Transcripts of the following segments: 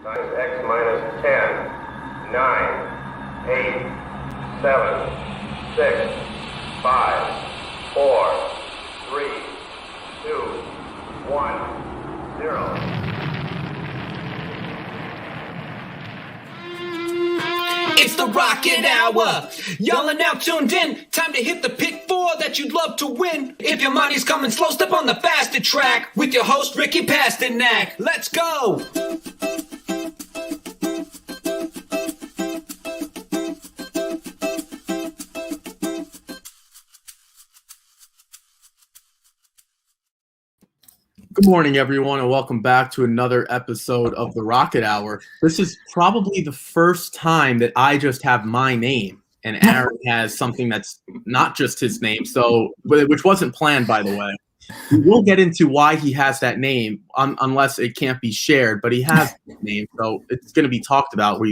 Times X minus 10, 9, 8, 7, 6, 5, 4, 3, 2, 1, 0. It's the Rocket Hour. Y'all are now tuned in. Time to hit the pick four that you'd love to win. If your money's coming slow, step on the faster track with your host, Ricky Pasternak. Let's go. Good morning, everyone, and welcome back to another episode of the Rocket Hour. This is probably the first time that I just have my name, and Aaron has something that's not just his name, which wasn't planned, by the way. We'll get into why he has that name, unless it can't be shared, but he has that name, so it's going to be talked about.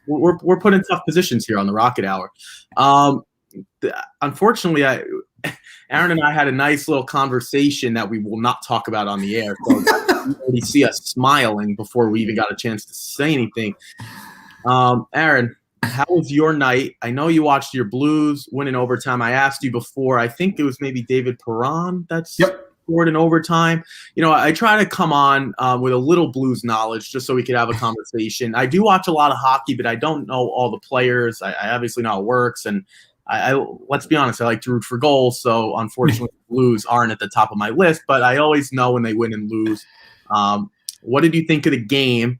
We're put in tough positions here on the Rocket Hour. Unfortunately, Aaron and I had a nice little conversation that we will not talk about on the air. So you already see us smiling before we even got a chance to say anything. Aaron, how was your night? I know you watched your Blues win in overtime. I asked you before. I think it was maybe David Perron that scored in overtime. You know, I try to come on with a little Blues knowledge just so we could have a conversation. I do watch a lot of hockey, but I don't know all the players. I obviously know how it works, and I let's be honest, I like to root for goals, so unfortunately the Blues aren't at the top of my list, but I always know when they win and lose. What did you think of the game,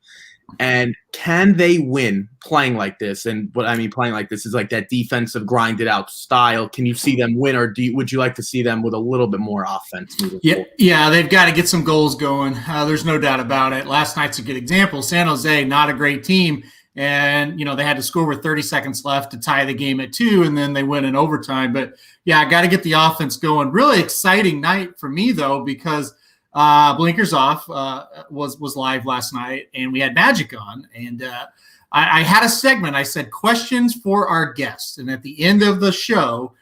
and can they win playing like this? And what I mean playing like this is like that defensive grinded out style. Can you see them win, or would you like to see them with a little bit more offense moving forward? Yeah, they've got to get some goals going. There's no doubt about it. Last night's a good example. San Jose, not a great team. And, you know, they had to score with 30 seconds left to tie the game at 2, and then they win in overtime. But, yeah, I got to get the offense going. Really exciting night for me, though, because Blinkers Off was live last night, and we had Magic on. And I had a segment. I said, questions for our guests. And at the end of the show,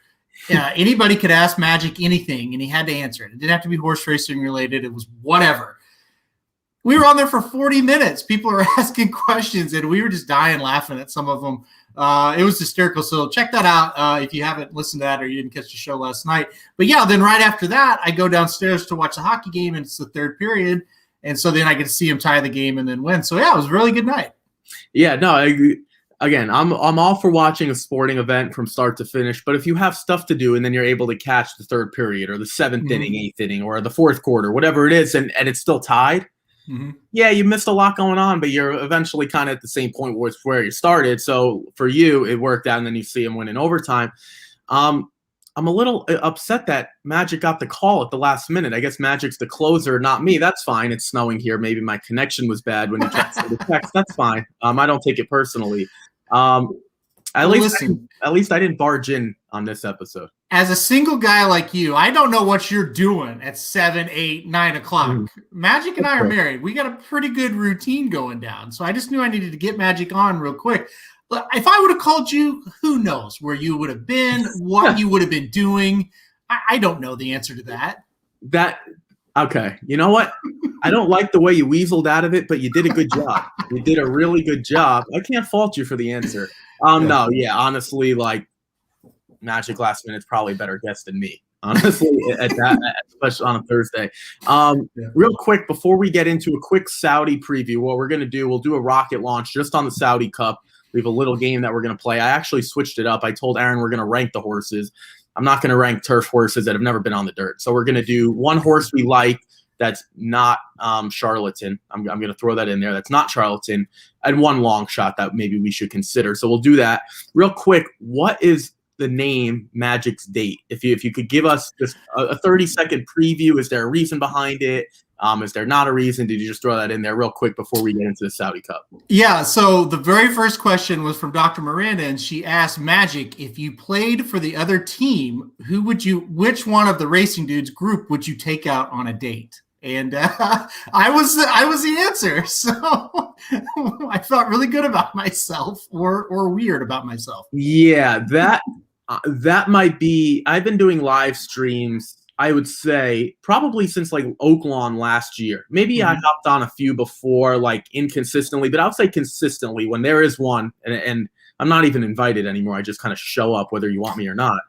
anybody could ask Magic anything, and he had to answer it. It didn't have to be horse racing related. It was whatever. We were on there for 40 minutes. People were asking questions, and we were just dying laughing at some of them. It was hysterical. So check that out if you haven't listened to that or you didn't catch the show last night. But, yeah, then right after that, I go downstairs to watch the hockey game, and it's the third period. And so then I get to see him tie the game and then win. So, yeah, it was a really good night. Yeah, no, again, I'm all for watching a sporting event from start to finish. But if you have stuff to do and then you're able to catch the third period or the seventh inning, eighth inning, or the fourth quarter, whatever it is, and it's still tied, yeah, you missed a lot going on, but you're eventually kind of at the same point where you started. So for you, it worked out, and then you see him win in overtime. I'm a little upset that Magic got the call at the last minute. I guess Magic's the closer, not me. That's fine. It's snowing here. Maybe my connection was bad when he texted the text. That's fine. I don't take it personally. At least I didn't barge in on this episode. As a single guy like you, I don't know what you're doing at 7, 8, 9 o'clock. Magic and I are married. We got a pretty good routine going down. So I just knew I needed to get Magic on real quick. But if I would have called you, who knows where you would have been, what you would have been doing. I don't know the answer to that. Okay. You know what? I don't like the way you weaseled out of it, but you did a good job. You did a really good job. I can't fault you for the answer. No, yeah, honestly, like, Magic last minute's probably a better guess than me, honestly, at that, especially on a Thursday. Real quick, before we get into a quick Saudi preview, what we're going to do, we'll do a rocket launch just on the Saudi Cup. We have a little game that we're going to play. I actually switched it up. I told Aaron we're going to rank the horses. I'm not going to rank turf horses that have never been on the dirt. So we're going to do one horse we like that's not charlatan. I'm going to throw that in there. That's not charlatan. And one long shot that maybe we should consider. So we'll do that. Real quick, what is the name Magic's date? If you could give us just a 30-second preview, is there a reason behind it? Is there not a reason? Did you just throw that in there real quick before we get into the Saudi Cup? Yeah, so the very first question was from Dr. Miranda, and she asked Magic, if you played for the other team, which one of the racing dudes group would you take out on a date? And I was the answer. So I felt really good about myself or weird about myself. Yeah, that might be – I've been doing live streams I would say probably since like Oaklawn last year. Maybe I hopped on a few before, like inconsistently, but I would say consistently when there is one, and I'm not even invited anymore. I just kind of show up whether you want me or not.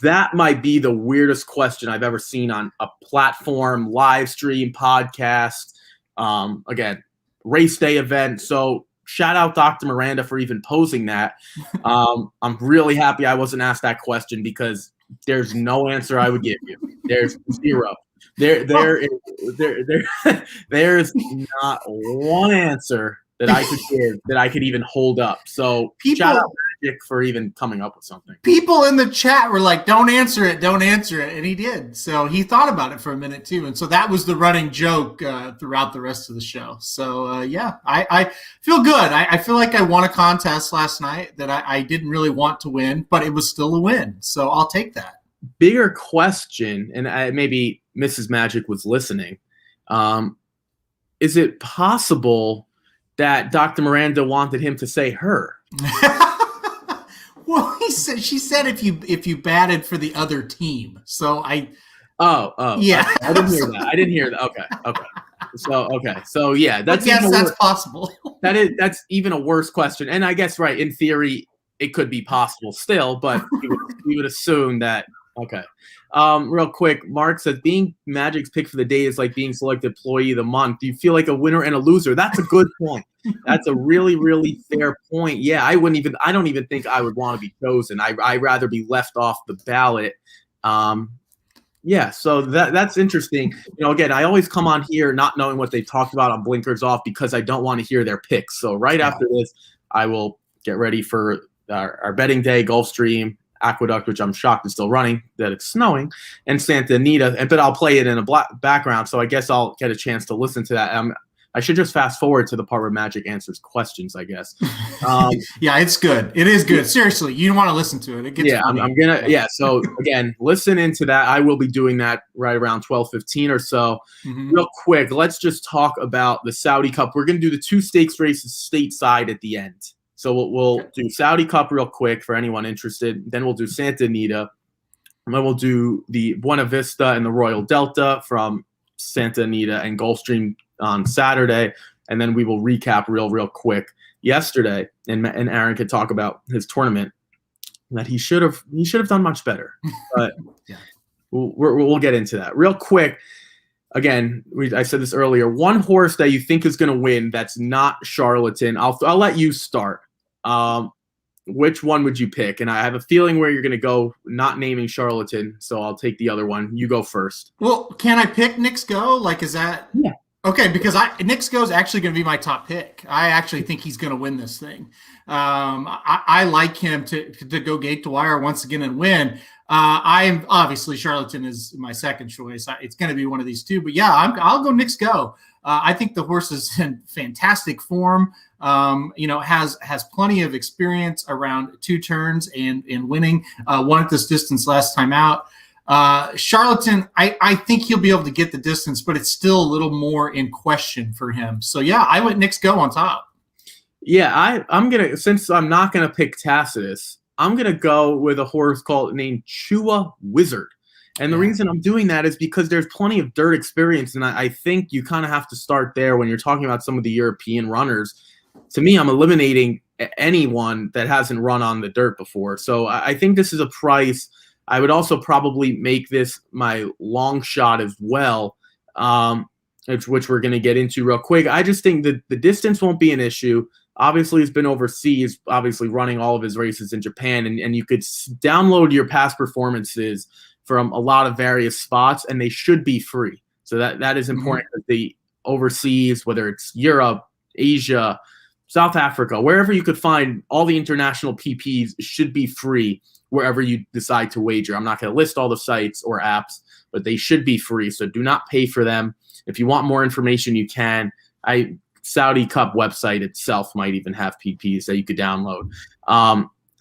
That might be the weirdest question I've ever seen on a platform, live stream, podcast. Again, race day event. So shout out Dr. Miranda for even posing that. I'm really happy I wasn't asked that question because there's no answer I would give you. There's zero. There's not one answer that I could give that I could even hold up. So shout out Magic for even coming up with something. People in the chat were like, don't answer it, and he did. So he thought about it for a minute too, and so that was the running joke throughout the rest of the show. So I feel good. I feel like I won a contest last night that I didn't really want to win, but it was still a win, so I'll take that. Bigger question, and maybe Mrs. Magic was listening. Is it possible that Dr. Miranda wanted him to say her? Well, she said if you batted for the other team. So yeah. Okay. I didn't hear that. Okay. So yeah, that's possible. That's even a worse question. And I guess in theory it could be possible still, but we would assume that. Okay. Real quick, Mark says being Magic's pick for the day is like being selected employee of the month. Do you feel like a winner and a loser? That's a good point. That's a really, really fair point. Yeah, I don't even think I would want to be chosen. I'd rather be left off the ballot. Yeah, so that's interesting. Again, I always come on here not knowing what they talked about on Blinkers Off because I don't want to hear their picks. So after this, I will get ready for our betting day, Gulfstream, Aqueduct, which I'm shocked is still running, that it's snowing, and Santa Anita, but I'll play it in a background, so I guess I'll get a chance to listen to that. I should just fast forward to the part where Magic answers questions, I guess. Yeah, it's good. It is good. Seriously, you want to listen to it. It gets funny. I'm gonna. Yeah, so again, listen into that. I will be doing that right around 12:15 or so. Real quick, let's just talk about the Saudi Cup. We're gonna do the 2 stakes races stateside at the end. So we'll do Saudi Cup real quick for anyone interested. Then we'll do Santa Anita. And then we'll do the Buena Vista and the Royal Delta from Santa Anita and Gulfstream on Saturday. And then we will recap real quick yesterday. And Aaron could talk about his tournament that he should have done much better. But we'll get into that real quick. Again, I said this earlier. One horse that you think is going to win that's not Charlatan. I'll let you start. Which one would you pick? And I have a feeling where you're going to go not naming Charlatan, so I'll take the other one. You go first. Well, can I pick Knicks Go? Like, is that – yeah. Okay, because Knicks Go is actually going to be my top pick. I actually think he's going to win this thing. I like him to go gate to wire once again and win. I'm obviously Charlatan is my second choice. It's going to be one of these two, but yeah, I'll go Knicks Go. I think the horse is in fantastic form. Has plenty of experience around 2 turns and winning. Won at this distance last time out. Charlatan, I think he'll be able to get the distance, but it's still a little more in question for him. So yeah, I went Knicks Go on top. Yeah, I'm gonna, since I'm not gonna pick Tacitus, I'm gonna go with a horse named Chua Wizard. And the reason I'm doing that is because there's plenty of dirt experience, and I think you kind of have to start there when you're talking about some of the European runners. To me, I'm eliminating anyone that hasn't run on the dirt before. So I think this is a price. I would also probably make this my long shot as well, which we're going to get into real quick. I just think that the distance won't be an issue. Obviously, he's been overseas, obviously running all of his races in Japan, and you could download your past performances from a lot of various spots, and they should be free. So that is important. That the overseas, whether it's Europe, Asia, South Africa, wherever you could find all the international PPs should be free wherever you decide to wager. I'm not going to list all the sites or apps, but they should be free. So do not pay for them. If you want more information, you can. Saudi Cup website itself might even have PPs that you could download.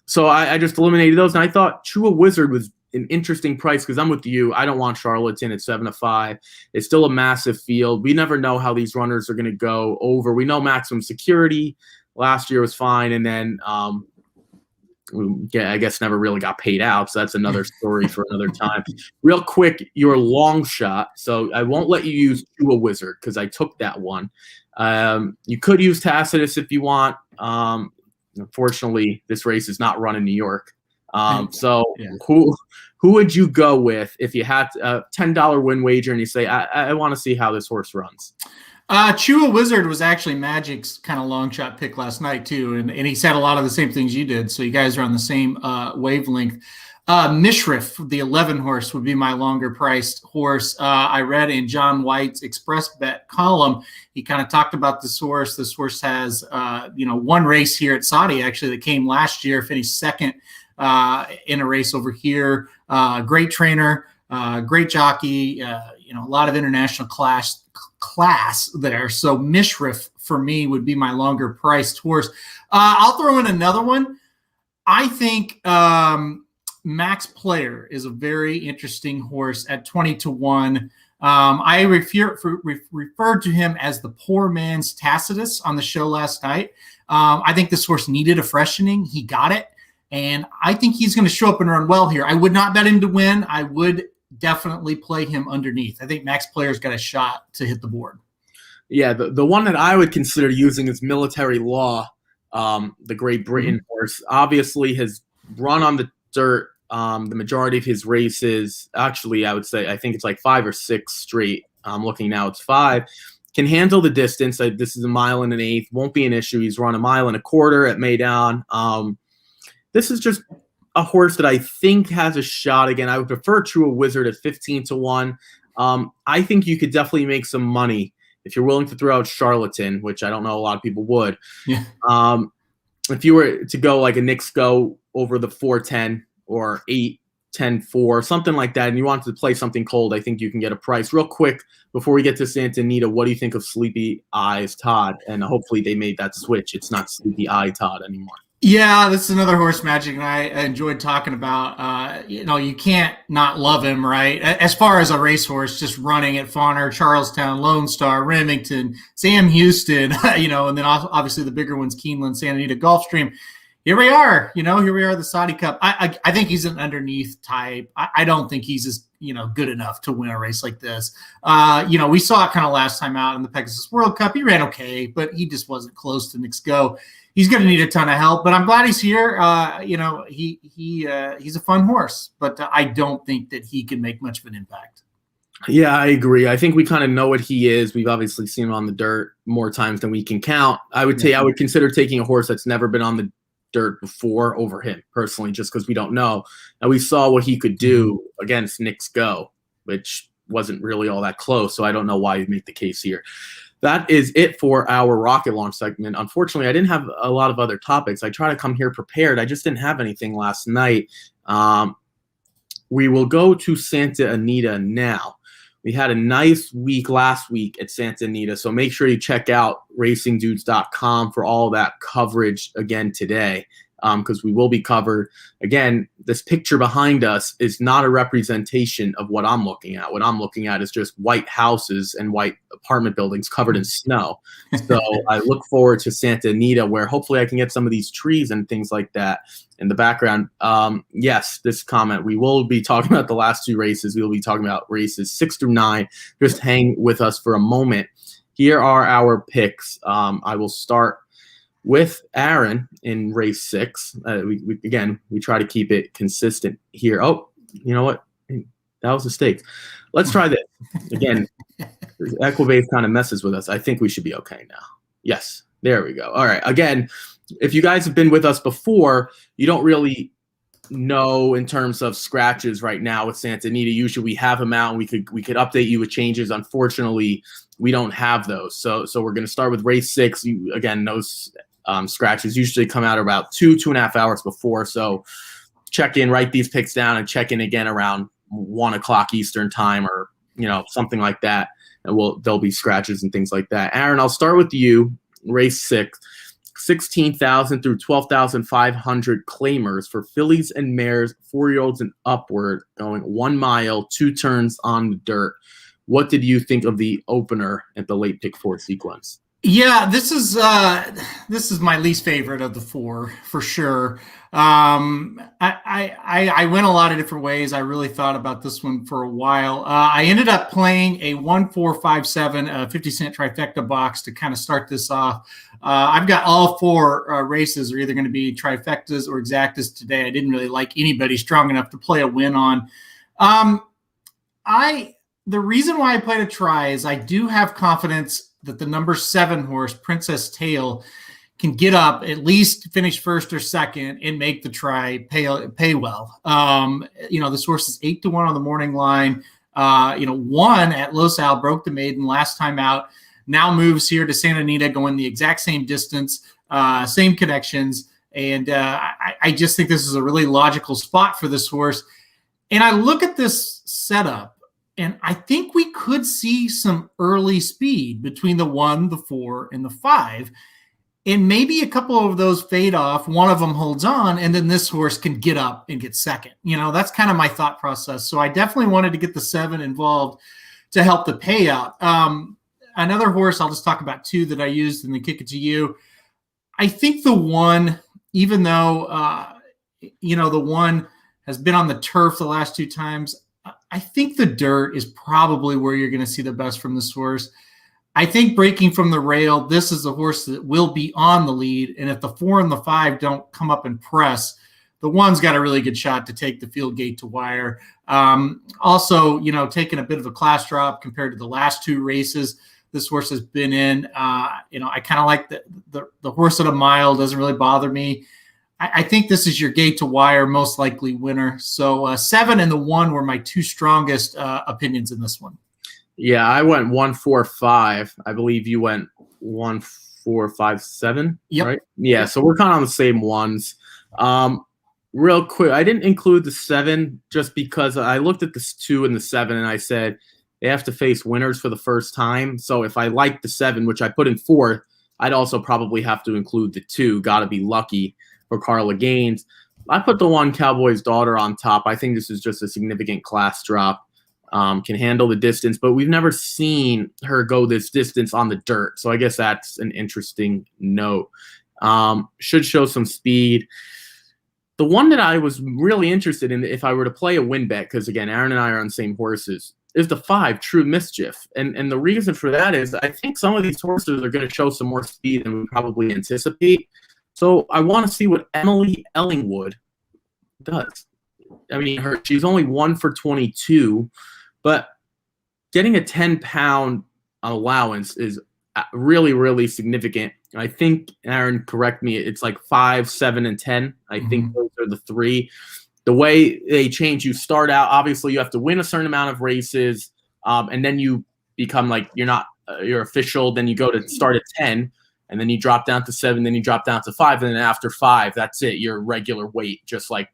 So I just eliminated those, and I thought Chua Wizard was an interesting price because I'm with you. I don't want Charlatan at 7-5. It's still a massive field. We never know how these runners are going to go over. We know Maximum Security last year was fine, and then I guess never really got paid out. So that's another story for another time. Real quick, your long shot. So I won't let you use a wizard because I took that one. You could use Tacitus if you want. Unfortunately, this race is not run in New York. Who would you go with if you had a $10 win wager and you say, I want to see how this horse runs? Chua Wizard was actually Magic's kind of long shot pick last night too, and he said a lot of the same things you did. So you guys are on the same wavelength. Mishrif, the 11 horse, would be my longer priced horse. I read in John White's Express Bet column, he kind of talked about this horse. This horse has one race here at Saudi actually that came last year, finished second in a race over here. Great trainer, great jockey. A lot of international class there. So Mishrif for me would be my longer priced horse. I'll throw in another one. I think Max Player is a very interesting horse at 20-1. I referred to him as the poor man's Tacitus on the show last night. I think this horse needed a freshening. He got it. And I think he's going to show up and run well here. I would not bet him to win. I would definitely play him underneath. I think Max Player's got a shot to hit the board. Yeah, the one that I would consider using is Military Law, the Great Britain horse. Obviously has run on the dirt the majority of his races. Actually, I think it's like 5 or 6 straight. I'm looking now, it's 5. Can handle the distance. This is 1 1/8. Won't be an issue. He's run 1 1/4 at Maidan. This is just a horse that I think has a shot. Again, I would prefer True Wizard at 15-1. I think you could definitely make some money if you're willing to throw out Charlatan, which I don't know a lot of people would. Yeah. If you were to go like a Knicks go over the 4-10 or 8-10-4, something like that, and you wanted to play something cold, I think you can get a price. Real quick, before we get to Santa Anita, what do you think of Sleepy Eyes Todd? And hopefully they made that switch. It's not Sleepy Eye Todd anymore. Yeah, this is another horse Magic and I enjoyed talking about. You can't not love him, right? As far as a racehorse, just running at Fawner, Charlestown, Lone Star, Remington, Sam Houston, and then obviously the bigger ones, Keeneland, Santa Anita, Gulfstream. Here we are, here we are, the Saudi Cup. I think he's an underneath type. I don't think he's as, good enough to win a race like this. We saw it kind of last time out in the Pegasus World Cup. He ran okay, but he just wasn't close to Knicks Go. He's going to need a ton of help, but I'm glad he's here. He's a fun horse, but I don't think that he can make much of an impact. Yeah, I agree. I think we kind of know what he is. We've obviously seen him on the dirt more times than we can count. I would consider taking a horse that's never been on the dirt before over him personally, just because we don't know. And we saw what he could do against Knicks Go, which wasn't really all that close. So I don't know why you make the case here. That is it for our rocket launch segment. Unfortunately, I didn't have a lot of other topics. I try to come here prepared. I just didn't have anything last night. We will go to Santa Anita now. We had a nice week last week at Santa Anita, so make sure you check out racingdudes.com for all that coverage again today, because we will be covered. Again, this picture behind us is not a representation of what I'm looking at. What I'm looking at is just white houses and white apartment buildings covered in snow. So I look forward to Santa Anita, where hopefully I can get some of these trees and things like that in the background. Yes, this comment, we will be talking about the last 2 races. We will be talking about races 6 through 9. Just hang with us for a moment. Here are our picks. I will start with Aaron in race 6. We try to keep it consistent here. Oh, you know what? That was a mistake. Let's try this. Again, Equibase kind of messes with us. I think we should be okay now. Yes, there we go. All right. Again, if you guys have been with us before, you don't really know in terms of scratches right now with Santa Anita. Usually we have them out and we could update you with changes. Unfortunately, we don't have those. So we're going to start with race 6. Those scratches usually come out about 2.5 hours before. So check in, write these picks down, and check in again around 1 o'clock Eastern time, or something like that. And there'll be scratches and things like that. Aaron, I'll start with you. Race 6, 16,000 through 12,500 claimers for fillies and mares, 4-year-olds and upward, going 1 mile, 2 turns on the dirt. What did you think of the opener at the late pick 4 sequence? Yeah, this is my least favorite of the four for sure. I went a lot of different ways. I really thought about this one for a while. I ended up playing a 1-4-5-7 50-cent trifecta box to kind of start this off. I've got all four races are either going to be trifectas or exactas today. I didn't really like anybody strong enough to play a win on. The reason why I played a try is I do have confidence that the number 7 horse, Princess Tale, can get up, at least finish first or second, and make the try pay well. This horse is 8-1 on the morning line. Won at Los Al, broke the maiden last time out. Now moves here to Santa Anita, going the exact same distance, same connections, and I just think this is a really logical spot for this horse. And I look at this setup, and I think we could see some early speed between the 1, the 4, and the 5. And maybe a couple of those fade off. One of them holds on, and then this horse can get up and get second. That's kind of my thought process. So I definitely wanted to get the 7 involved to help the payout. Another horse, I'll just talk about 2 that I used and then kick it to you. I think the 1, even though, the 1 has been on the turf the last 2 times, I think the dirt is probably where you're going to see the best from this horse. I think breaking from the rail, this is a horse that will be on the lead. And if the 4 and the 5 don't come up and press, the 1's got a really good shot to take the field gate to wire. Also, taking a bit of a class drop compared to the last 2 races this horse has been in. I kind of like the horse at a mile, doesn't really bother me. I think this is your gate to wire, most likely winner. So 7 and the 1 were my 2 strongest opinions in this one. Yeah, I went 1-4-5. I believe you went 1-4-5-7. Yep. Right? Yeah, so we're kind of on the same ones. Real quick, I didn't include the 7 just because I looked at this 2 and the 7 and I said they have to face winners for the first time. So if I like the 7, which I put in 4th, I'd also probably have to include the 2. Gotta be lucky for Carla Gaines. I put the 1 Cowboy's Daughter on top. I think this is just a significant class drop. Can handle the distance, but we've never seen her go this distance on the dirt. So I guess that's an interesting note. Should show some speed. The one that I was really interested in, if I were to play a win bet, because again, Aaron and I are on the same horses, is the 5 True Mischief. And the reason for that is I think some of these horses are going to show some more speed than we probably anticipate. So I want to see what Emily Ellingwood does. I mean, she's only 1 for 22. But getting a 10-pound allowance is really, really significant. I think, Aaron, correct me, it's like 5, 7, and 10. I think those are the 3. The way they change, you start out, obviously you have to win a certain amount of races, and then you become like you're official. Then you go to start at 10, and then you drop down to 7, then you drop down to 5, and then after 5, that's it. You're regular weight, just like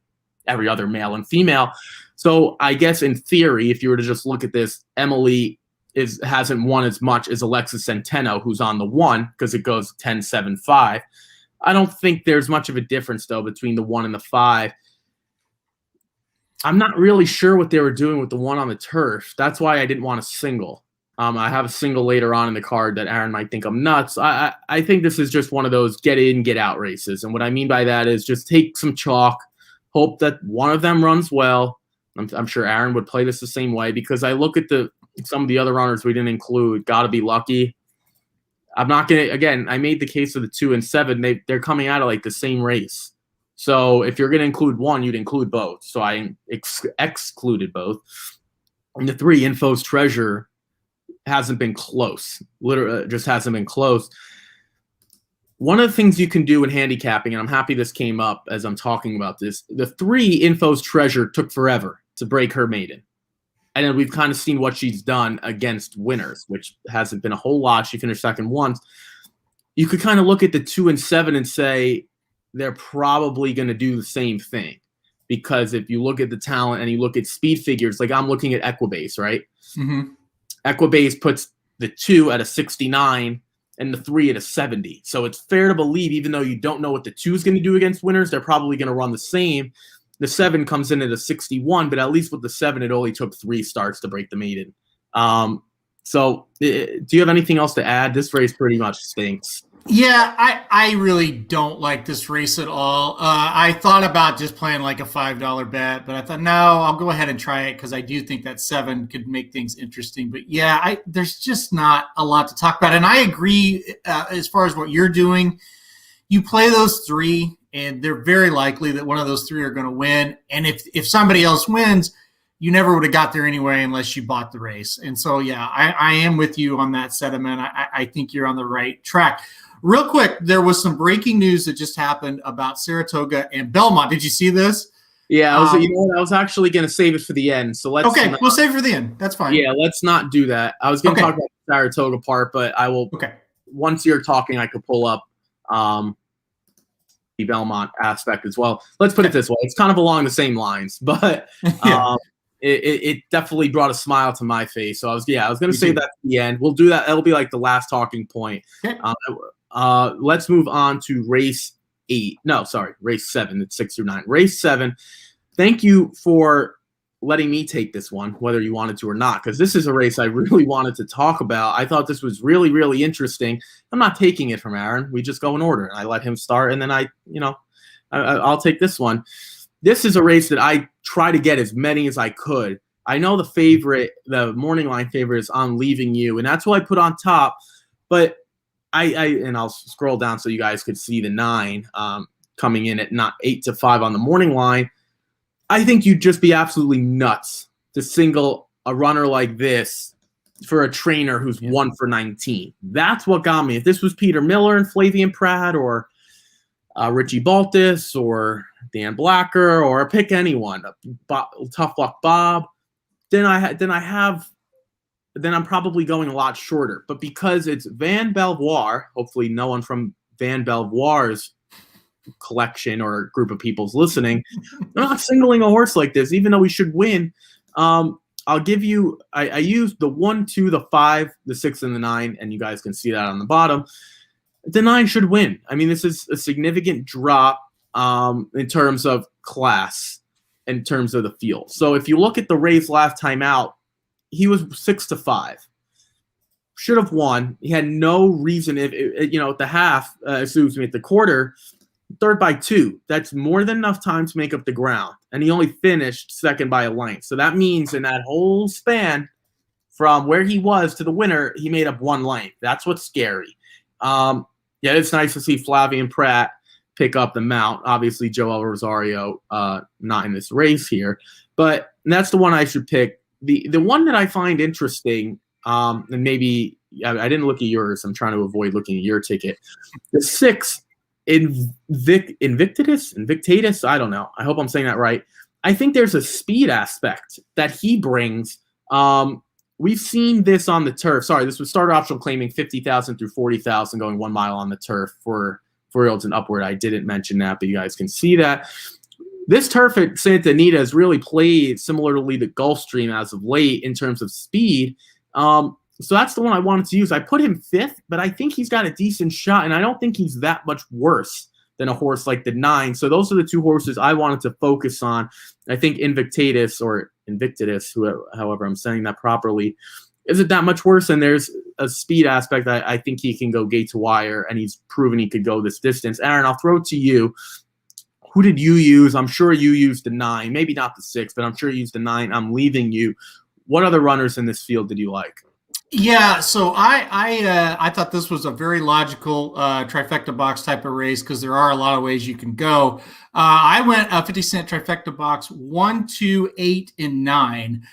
every other male and female. So I guess in theory, if you were to just look at this, Emily hasn't won as much as Alexis Centeno, who's on the 1, because it goes 10, 7, 5. I don't think there's much of a difference, though, between the 1 and the 5. I'm not really sure what they were doing with the 1 on the turf. That's why I didn't want a single. I have a single later on in the card that Aaron might think I'm nuts. I think this is just one of those get in, get out races. And what I mean by that is just take some chalk, hope that one of them runs well. I'm sure Aaron would play this the same way, because I look at some of the other runners we didn't include. Got to be lucky. I'm not going to, again, I made the case of the 2 and 7. They're coming out of like the same race. So if you're going to include one, you'd include both. So I excluded both. And the 3, Info's Treasure, hasn't been close. Literally just hasn't been close. One of the things you can do in handicapping, and I'm happy this came up as I'm talking about this, the 3, Info's Treasure, took forever to break her maiden. And then we've kind of seen what she's done against winners, which hasn't been a whole lot. She finished second once. You could kind of look at the 2 and 7 and say they're probably going to do the same thing. Because if you look at the talent and you look at speed figures, like I'm looking at Equibase, right? Mm-hmm. Equibase puts the 2 at a 69 and the 3 at a 70. So it's fair to believe, even though you don't know what the 2 is going to do against winners, they're probably going to run the same. The 7 comes in at a 61, but at least with the 7, it only took 3 starts to break the maiden. So do you have anything else to add? This race pretty much stinks. Yeah, I really don't like this race at all. I thought about just playing like a $5 bet, but I thought, no, I'll go ahead and try it because I do think that 7 could make things interesting. But yeah, there's just not a lot to talk about. And I agree as far as what you're doing. You play those 3, and they're very likely that one of those 3 are going to win. And if somebody else wins, you never would have got there anyway unless you bought the race. And so, yeah, I am with you on that sentiment. I think you're on the right track. Real quick, there was some breaking news that just happened about Saratoga and Belmont. Did you see this? Yeah, you know what? I was actually going to save it for the end. So let's. Okay, we'll save it for the end. That's fine. Yeah, let's not do that. I was going to talk about the Saratoga part, but I will. Okay. Once you're talking, I could pull up the Belmont aspect as well. Let's put it this way: it's kind of along the same lines, but it definitely brought a smile to my face. So I was going to save that at the end. We'll do that. That'll be like the last talking point. Okay. Let's move on to race 8. No, sorry, race 7. It's 6 through 9. Race 7. Thank you for letting me take this one, whether you wanted to or not, because this is a race I really wanted to talk about. I thought this was really, really interesting. I'm not taking it from Aaron. We just go in order, and I let him start, and then I'll take this one. This is a race that I try to get as many as I could. I know the morning line favorite is On Leaving You, and that's what I put on top, but and I'll scroll down so you guys could see the 9 coming in at not 8-5 on the morning line. I think you'd just be absolutely nuts to single a runner like this for a trainer who's 1 for 19. That's what got me. If this was Peter Miller and Flavian Pratt or Richie Baltus or Dan Blacker or pick anyone, Tough Luck Bob, then I'm probably going a lot shorter. But because it's Van Belvoir, hopefully no one from Van Belvoir's collection or group of people's listening, I'm not singling a horse like this, even though we should win. I'll give you, I used the 1, 2, the 5, the 6, and the 9, and you guys can see that on the bottom. The 9 should win. I mean, this is a significant drop in terms of class, in terms of the field. So if you look at the race last time out, he was 6-5. Should have won. He had no reason at the half, at the quarter, 3rd by 2. That's more than enough time to make up the ground. And he only finished 2nd by a length. So that means in that whole span from where he was to the winner, he made up 1 length. That's what's scary. It's nice to see Flavian Pratt pick up the mount. Obviously, Joel Rosario not in this race here. But that's the one I should pick. The one that I find interesting, and maybe I didn't look at yours. I'm trying to avoid looking at your ticket. The 6, Invictatus. I don't know. I hope I'm saying that right. I think there's a speed aspect that he brings. We've seen this on the turf. Sorry, this was starter optional claiming 50,000 through 40,000 going 1 mile on the turf for 4-year-olds and upward. I didn't mention that, but you guys can see that. This turf at Santa Anita has really played similarly to Gulfstream as of late in terms of speed. So that's the one I wanted to use. I put him 5th, but I think he's got a decent shot, and I don't think he's that much worse than a horse like the 9. So those are the 2 horses I wanted to focus on. I think Invictus, however I'm saying that properly, isn't that much worse, and there's a speed aspect. I think he can go gate to wire, and he's proven he could go this distance. Aaron, I'll throw it to you. Who did you use? I'm sure you used the 9, maybe not the 6, but I'm sure you used the 9. I'm Leaving You. What other runners in this field did you like? Yeah, so I thought this was a very logical trifecta box type of race because there are a lot of ways you can go. I went 50-cent trifecta box 1, 2, 8, and 9.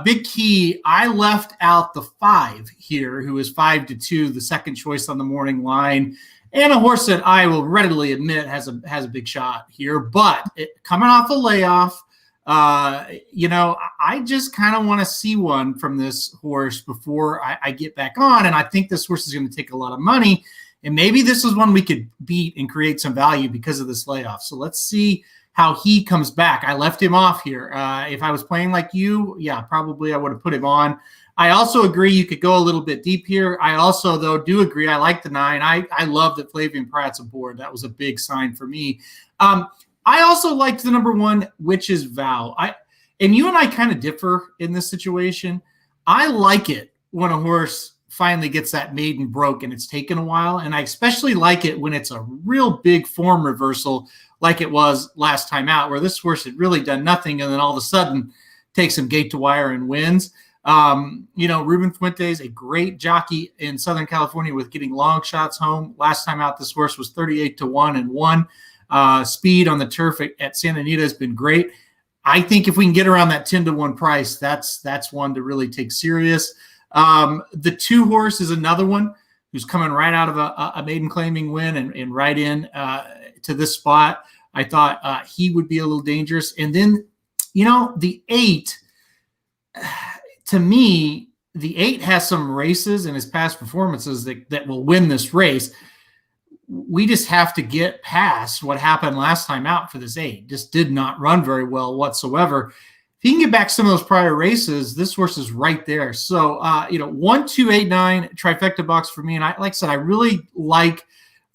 Big key, I left out the 5 here, who is 5-2, the second choice on the morning line. And a horse that I will readily admit has a big shot here, but coming off a layoff, I just kind of want to see one from this horse before I get back on. And I think this horse is going to take a lot of money, and maybe this is one we could beat and create some value because of this layoff. So let's see how he comes back. I left him off here. If I was playing like you, probably I would have put him on. I also agree you could go a little bit deep here. I also, though, do agree I like the 9. I love that Flavian Pratt's aboard. That was a big sign for me. I also liked the number 1, which is Vow. And you and I kind of differ in this situation. I like it when a horse finally gets that maiden broke and it's taken a while. And I especially like it when it's a real big form reversal like it was last time out, where this horse had really done nothing and then all of a sudden takes him gate to wire and wins. Ruben Fuentes, a great jockey in Southern California with getting long shots home. Last time out, this horse was 38-1 and won. Speed on the turf at Santa Anita has been great. I think if we can get around that 10-1 price, that's one to really take serious. The 2 horse is another one who's coming right out of a maiden claiming win and right in to this spot. I thought he would be a little dangerous. And then, the 8, to me, the 8 has some races in his past performances that will win this race. We just have to get past what happened last time out for this 8. Just did not run very well whatsoever. If he can get back some of those prior races, this horse is right there. So, 1, 2, 8, 9 trifecta box for me. And like I said, I really like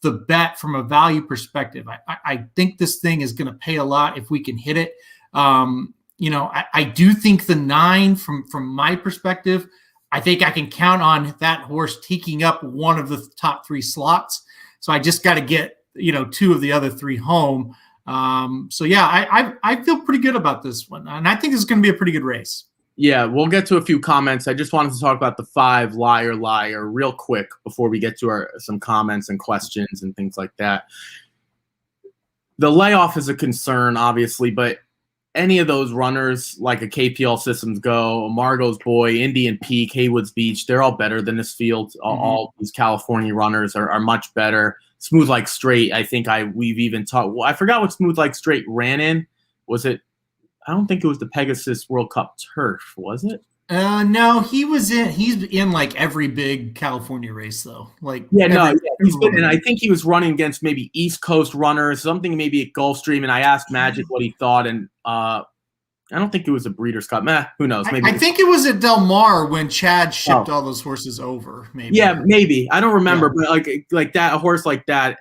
the bet from a value perspective. I think this thing is going to pay a lot if we can hit it. I do think the 9 from my perspective, I think I can count on that horse taking up one of the top 3 slots. So I just got to get, 2 of the other 3 home. I feel pretty good about this one. And I think it's going to be a pretty good race. Yeah, we'll get to a few comments. I just wanted to talk about the 5 liar real quick before we get to some comments and questions and things like that. The layoff is a concern, obviously, but any of those runners, like a KPL Systems Go, Margot's Boy, Indian Peak, Haywood's Beach, they're all better than this field. All these California runners are much better. Smooth Like Straight, I think we've even talked. Well, I forgot what Smooth Like Straight ran in. Was it? I don't think it was the Pegasus World Cup Turf, was it? No, he's in like every big California race though. He's been, and I think he was running against maybe East Coast runners, something maybe at Gulfstream. And I asked Magic what he thought, and I don't think it was a Breeders' Cup. Who knows? Maybe I think it was at Del Mar when Chad shipped all those horses over. Maybe. Yeah, maybe. I don't remember, but like that, a horse like that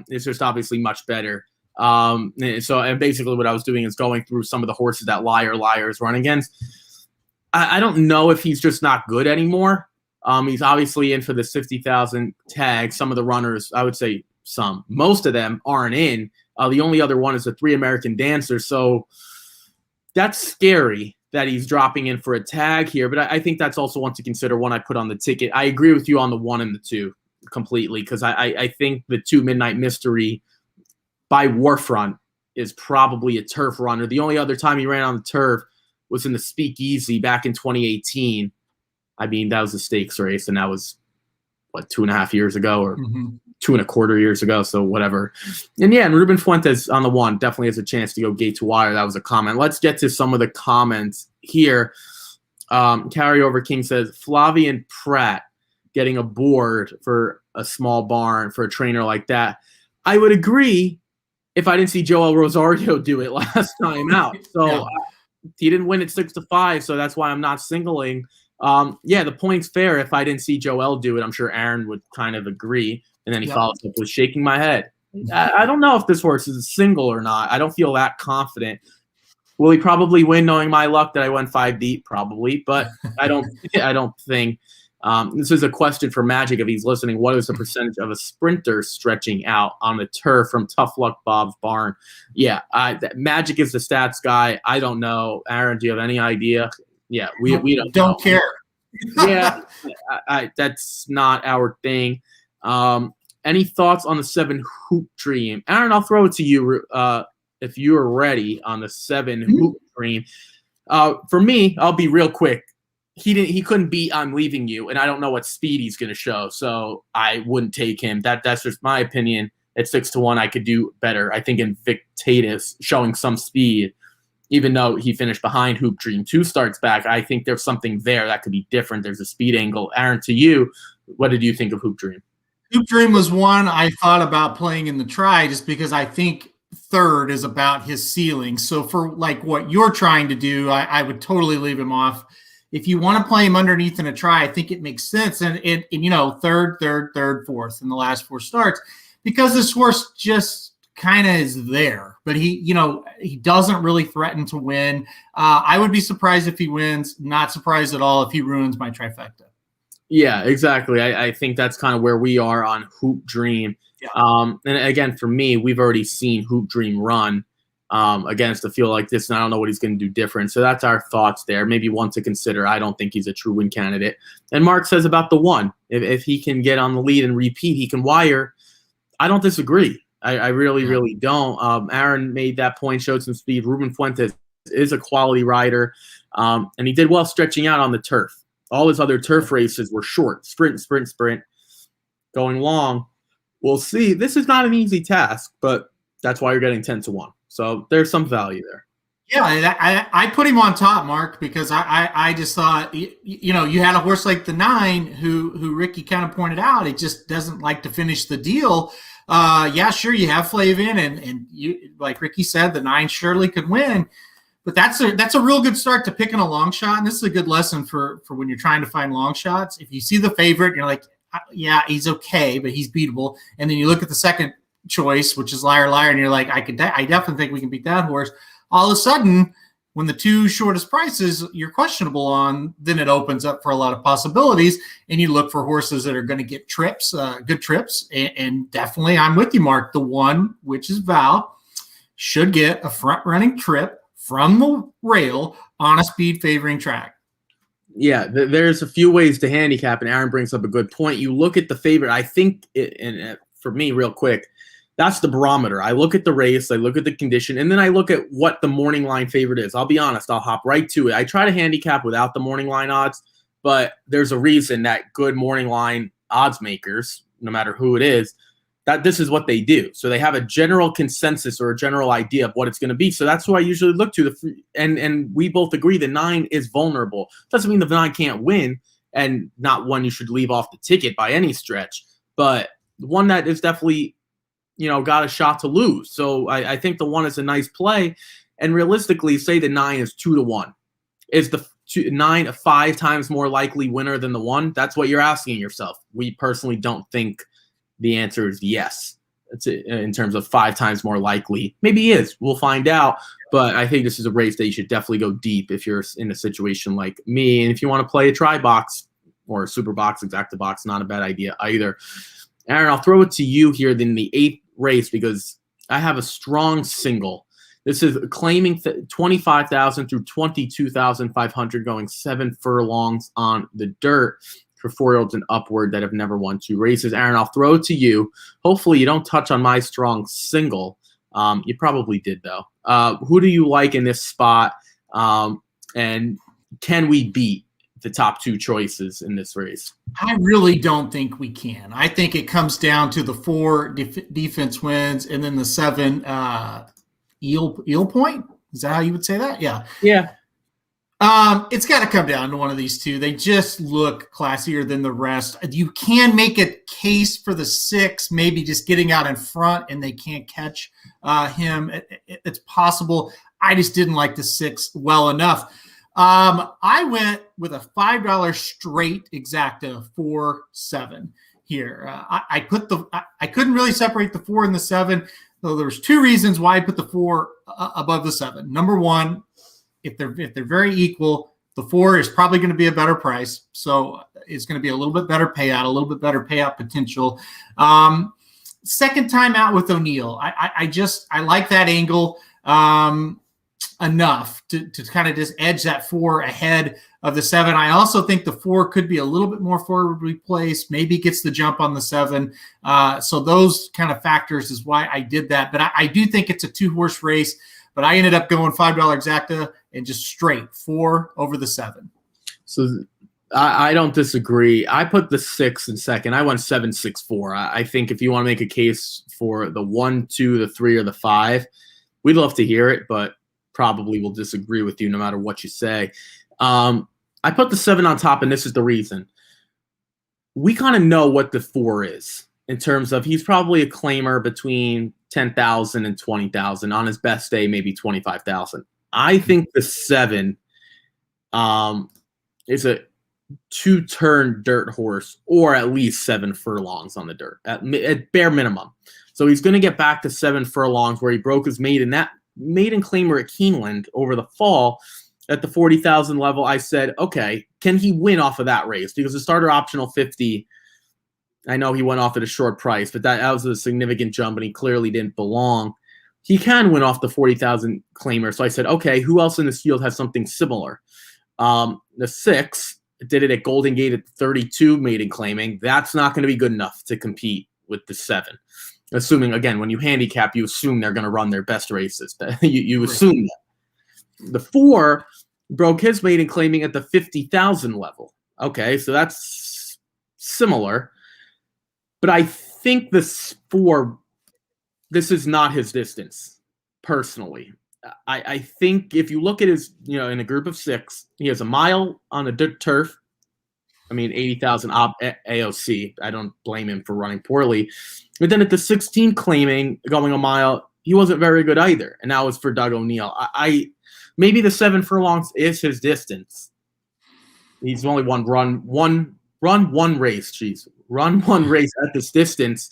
is just obviously much better. And basically what I was doing is going through some of the horses that Liars run against. I don't know if he's just not good anymore. He's obviously in for the 60,000 tag. Some of the runners, I would say most of them aren't in. The only other one is the 3 American Dancers. So that's scary that he's dropping in for a tag here. But I think that's also one to consider when I put on the ticket. I agree with you on the 1 and the 2 completely, because I think the 2 Midnight Mystery by Warfront is probably a turf runner. The only other time he ran on the turf was in the Speakeasy back in 2018. I mean, that was a stakes race, and that was, 2.5 years ago or 2.25 years ago, so whatever. And Ruben Fuentes on the 1 definitely has a chance to go gate to wire. That was a comment. Let's get to some of the comments here. Carryover King says, Flavian Pratt getting a board for a small barn for a trainer like that. I would agree if I didn't see Joel Rosario do it last time out. So he didn't win at 6-5, so that's why I'm not singling. The point's fair. If I didn't see Joel do it, I'm sure Aaron would kind of agree. And then he follows up with shaking my head. I don't know if this horse is a single or not. I don't feel that confident. Will he probably win knowing my luck that I went 5 deep? Probably, but I don't think. This is a question for Magic if he's listening. What is the percentage of a sprinter stretching out on the turf from Tough Luck Bob's barn? Yeah, Magic is the stats guy. I don't know. Aaron, do you have any idea? Yeah, we don't care. Yeah, that's not our thing. Any thoughts on the 7 Hoop Dream? Aaron, I'll throw it to you if you are ready on the 7 Hoop Dream. For me, I'll be real quick. He couldn't beat I'm Leaving You, and I don't know what speed he's going to show, so I wouldn't take him. That's just my opinion. At 6-1, I could do better. I think Invitatus showing some speed, even though he finished behind Hoop Dream 2 starts back, I think there's something there that could be different. There's a speed angle. Aaron, to you, what did you think of Hoop Dream? Hoop Dream was one I thought about playing in the try just because I think 3rd is about his ceiling. So for like what you're trying to do, I would totally leave him off. If you want to play him underneath in a try, I think it makes sense. And 3rd, 4th in the last 4 starts, because this horse just kind of is there, but he doesn't really threaten to win. I would be surprised if he wins. Not surprised at all if he ruins my trifecta. Yeah, exactly. I think that's kind of where we are on Hoop Dream. Yeah. And again, for me, we've already seen Hoop Dream run against a field like this, and I don't know what he's going to do different. So that's our thoughts there. Maybe one to consider. I don't think he's a true win candidate. And Mark says about the one, if he can get on the lead and repeat, he can wire. I don't disagree. I really don't. Aaron made that point, showed some speed. Ruben Fuentes is a quality rider, and he did well stretching out on the turf. All his other turf races were short, sprint, going long. We'll see. This is not an easy task, but that's why you're getting 10-1. So there's some value there. Yeah, I put him on top, Mark, because I just thought, you had a horse like the 9 who Ricky kind of pointed out, it just doesn't like to finish the deal. Yeah, sure, you have Flavin, and you, like Ricky said, the 9 surely could win. But that's a real good start to picking a long shot, and this is a good lesson for when you're trying to find long shots. If you see the favorite, you're like, yeah, he's okay, but he's beatable. And then you look at the second choice, which is Liar, and you're like, I definitely think we can beat that horse. All of a sudden, when the 2 shortest prices you're questionable on, then it opens up for a lot of possibilities, and you look for horses that are going to get trips, good trips, and definitely, I'm with you, Mark. The 1, which is Val, should get a front-running trip from the rail on a speed favoring track. Yeah, there's a few ways to handicap, and Aaron brings up a good point. You look at the favorite. I think, for me, real quick, that's the barometer. I look at the race, I look at the condition, and then I look at what the morning line favorite is. I'll be honest, I'll hop right to it. I try to handicap without the morning line odds, but there's a reason that good morning line odds makers, no matter who it is, that this is what they do. So they have a general consensus or a general idea of what it's going to be. So that's who I usually look to. And we both agree the 9 is vulnerable. Doesn't mean the 9 can't win, and not one you should leave off the ticket by any stretch, but one that is definitely, got a shot to lose. So I think the 1 is a nice play. And realistically, say the 9 is 2-1. Is the 9 a 5 times more likely winner than the 1? That's what you're asking yourself. We personally don't think the answer is yes. It's in terms of 5 times more likely. Maybe he is. We'll find out. But I think this is a race that you should definitely go deep if you're in a situation like me. And if you want to play a try box or a super box, exacta box, not a bad idea either. Aaron, I'll throw it to you here in the 8th race because I have a strong single. This is claiming 25,000 through 22,500, going 7 furlongs on the dirt for 4-year-olds and upward that have never won 2 races. Aaron, I'll throw it to you. Hopefully you don't touch on my strong single. You probably did, though. Who do you like in this spot? And can we beat the top 2 choices in this race? I really don't think we can. I think it comes down to the 4 defense wins and then the 7 eel point. Is that how you would say that? Yeah. Yeah. It's got to come down to one of these 2. They just look classier than the rest. You can make a case for the 6, maybe just getting out in front and they can't catch him. It's possible. I just didn't like the 6 well enough. I went with a $5 straight exacta 4-7 here. I couldn't really separate the 4 and the 7. So there was 2 reasons why I put the 4 above the 7. Number 1, if they're very equal, the 4 is probably going to be a better price. So it's going to be a little bit better payout, a little bit better payout potential. Second time out with O'Neill. I like that angle enough to kind of just edge that 4 ahead of the 7. I also think the 4 could be a little bit more forwardly placed, maybe gets the jump on the 7. So those kind of factors is why I did that. But I do think it's a 2-horse race. But I ended up going $5 exacta and just straight 4 over the 7. So I don't disagree. I put the 6 in second. I went 7-6-4. I think if you want to make a case for the 1, 2, the 3, or the 5, we'd love to hear it, but probably will disagree with you no matter what you say. I put the 7 on top, and this is the reason. We kind of know what the 4 is in terms of he's probably a claimer between 10,000 and 20,000. On his best day, maybe 25,000. I think the 7 is a 2-turn dirt horse, or at least 7 furlongs on the dirt at bare minimum. So he's going to get back to 7 furlongs where he broke his maiden claimer at Keeneland over the fall. at the 40,000 level, I said, okay, can he win off of that race? Because the starter optional 50, I know he went off at a short price, but that was a significant jump, and he clearly didn't belong. He can win off the 40,000 claimer. So I said, okay, who else in this field has something similar? The 6 did it at Golden Gate at 32 maiden claiming. That's not going to be good enough to compete with the 7. Assuming, again, when you handicap, you assume they're going to run their best races. you assume that. The 4 broke his maiden claiming at the 50,000 level. Okay, so that's similar. But I think this 4, this is not his distance, personally. I think if you look at his, in a group of 6, he has a mile on a dirt turf. I mean, 80,000 AOC. I don't blame him for running poorly. But then at the 16 claiming, going a mile, he wasn't very good either. And that was for Doug O'Neill. Maybe the 7 furlongs is his distance. He's only run one race. Jeez, run one race at this distance,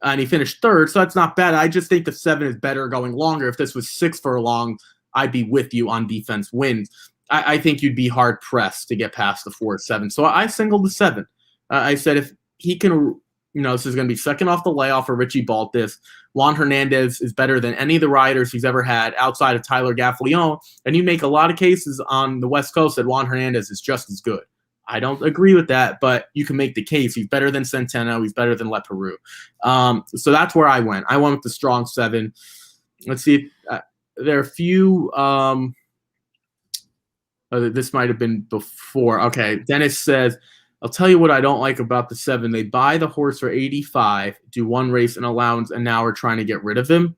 and he finished 3rd. So that's not bad. I just think the 7 is better going longer. If this was 6 furlongs, I'd be with you on defense wins. I think you'd be hard pressed to get past the 4-7. So I singled the 7. I said if he can, this is going to be second off the layoff for Richie Baltis. Juan Hernandez is better than any of the riders he's ever had outside of Tyler Gaffalione. And you make a lot of cases on the West Coast that Juan Hernandez is just as good. I don't agree with that, but you can make the case. He's better than Centeno. He's better than Leperoux. So that's where I went. I went with the strong 7. Let's see. There are a few. This might have been before. Okay. Dennis says, I'll tell you what I don't like about the 7. They buy the horse for 85, do one race and allowance, and now we're trying to get rid of him.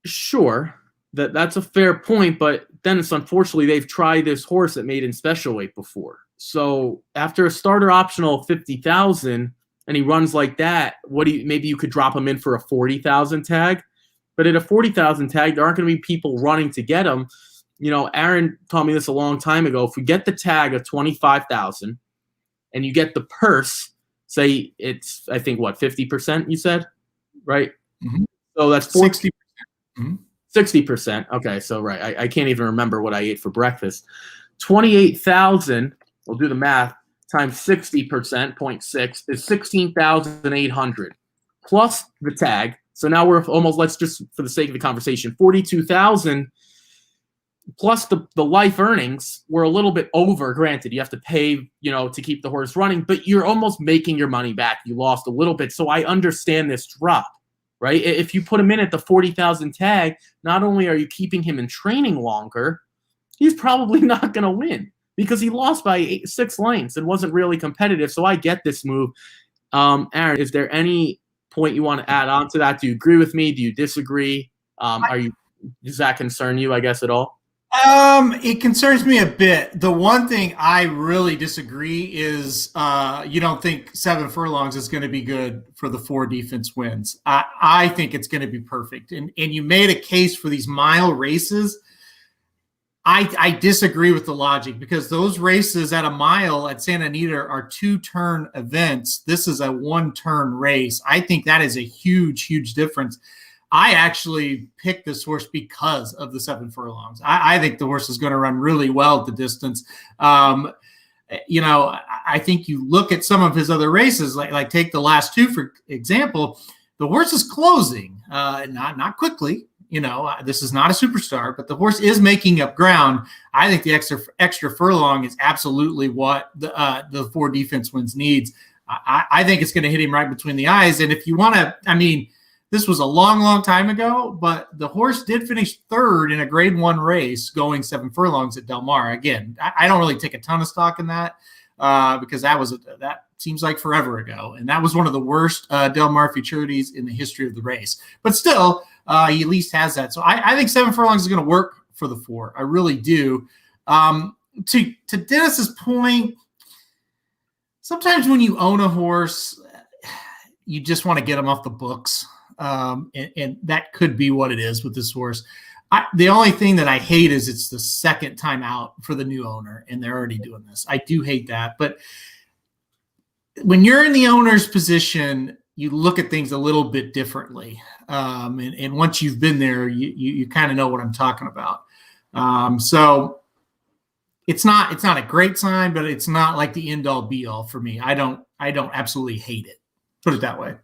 Sure. That's a fair point, but Dennis, unfortunately, they've tried this horse at maiden special weight before. So after a starter optional 50,000 and he runs like that, maybe you could drop him in for a 40,000 tag. But at a 40,000 tag, there aren't going to be people running to get him. Aaron told me this a long time ago. If we get the tag of 25,000 and you get the purse, say it's, I think, 50% you said, right? Mm-hmm. So that's 60%. Mm-hmm. 60%. Okay, so right. I can't even remember what I ate for breakfast. 28,000, we'll do the math, times 60%, 0.6, is 16,800 plus the tag. So now we're almost, let's just, for the sake of the conversation, 42,000 plus the life earnings were a little bit over. Granted, you have to pay, to keep the horse running, but you're almost making your money back. You lost a little bit. So I understand this drop, right? If you put him in at the 40,000 tag, not only are you keeping him in training longer, he's probably not going to win because he lost by 6 lengths and wasn't really competitive. So I get this move. Aaron, is there any point you want to add on to that? Do you agree with me? Do you disagree? Does that concern you, I guess, at all? It concerns me a bit. The one thing I really disagree is you don't think 7 furlongs is going to be good for the 4 defense wins. I think it's going to be perfect. And you made a case for these mile races. I disagree with the logic because those races at a mile at Santa Anita are 2-turn events. This is a 1-turn race. I think that is a huge, huge difference. I actually picked this horse because of the 7 furlongs. I think the horse is going to run really well at the distance. I think you look at some of his other races, like take the last 2, for example, the horse is closing, not quickly. This is not a superstar, but the horse is making up ground. I think the extra furlong is absolutely what the 4 defense wins needs. I think it's going to hit him right between the eyes. And if you want to, this was a long, long time ago, but the horse did finish 3rd in a grade 1 race going 7 furlongs at Del Mar. Again, I don't really take a ton of stock in that because that seems like forever ago. And that was one of the worst Del Mar futurities in the history of the race. But still, he at least has that. So I think 7 furlongs is going to work for the 4. I really do. To Dennis's point, sometimes when you own a horse, you just want to get him off the books. And that could be what it is with this horse. The only thing that I hate is it's the second time out for the new owner, and they're already doing this. I do hate that. But when you're in the owner's position, you look at things a little bit differently. And once you've been there, you kind of know what I'm talking about. So it's not a great sign, but it's not like the end all be all for me. I don't absolutely hate it. Put it that way.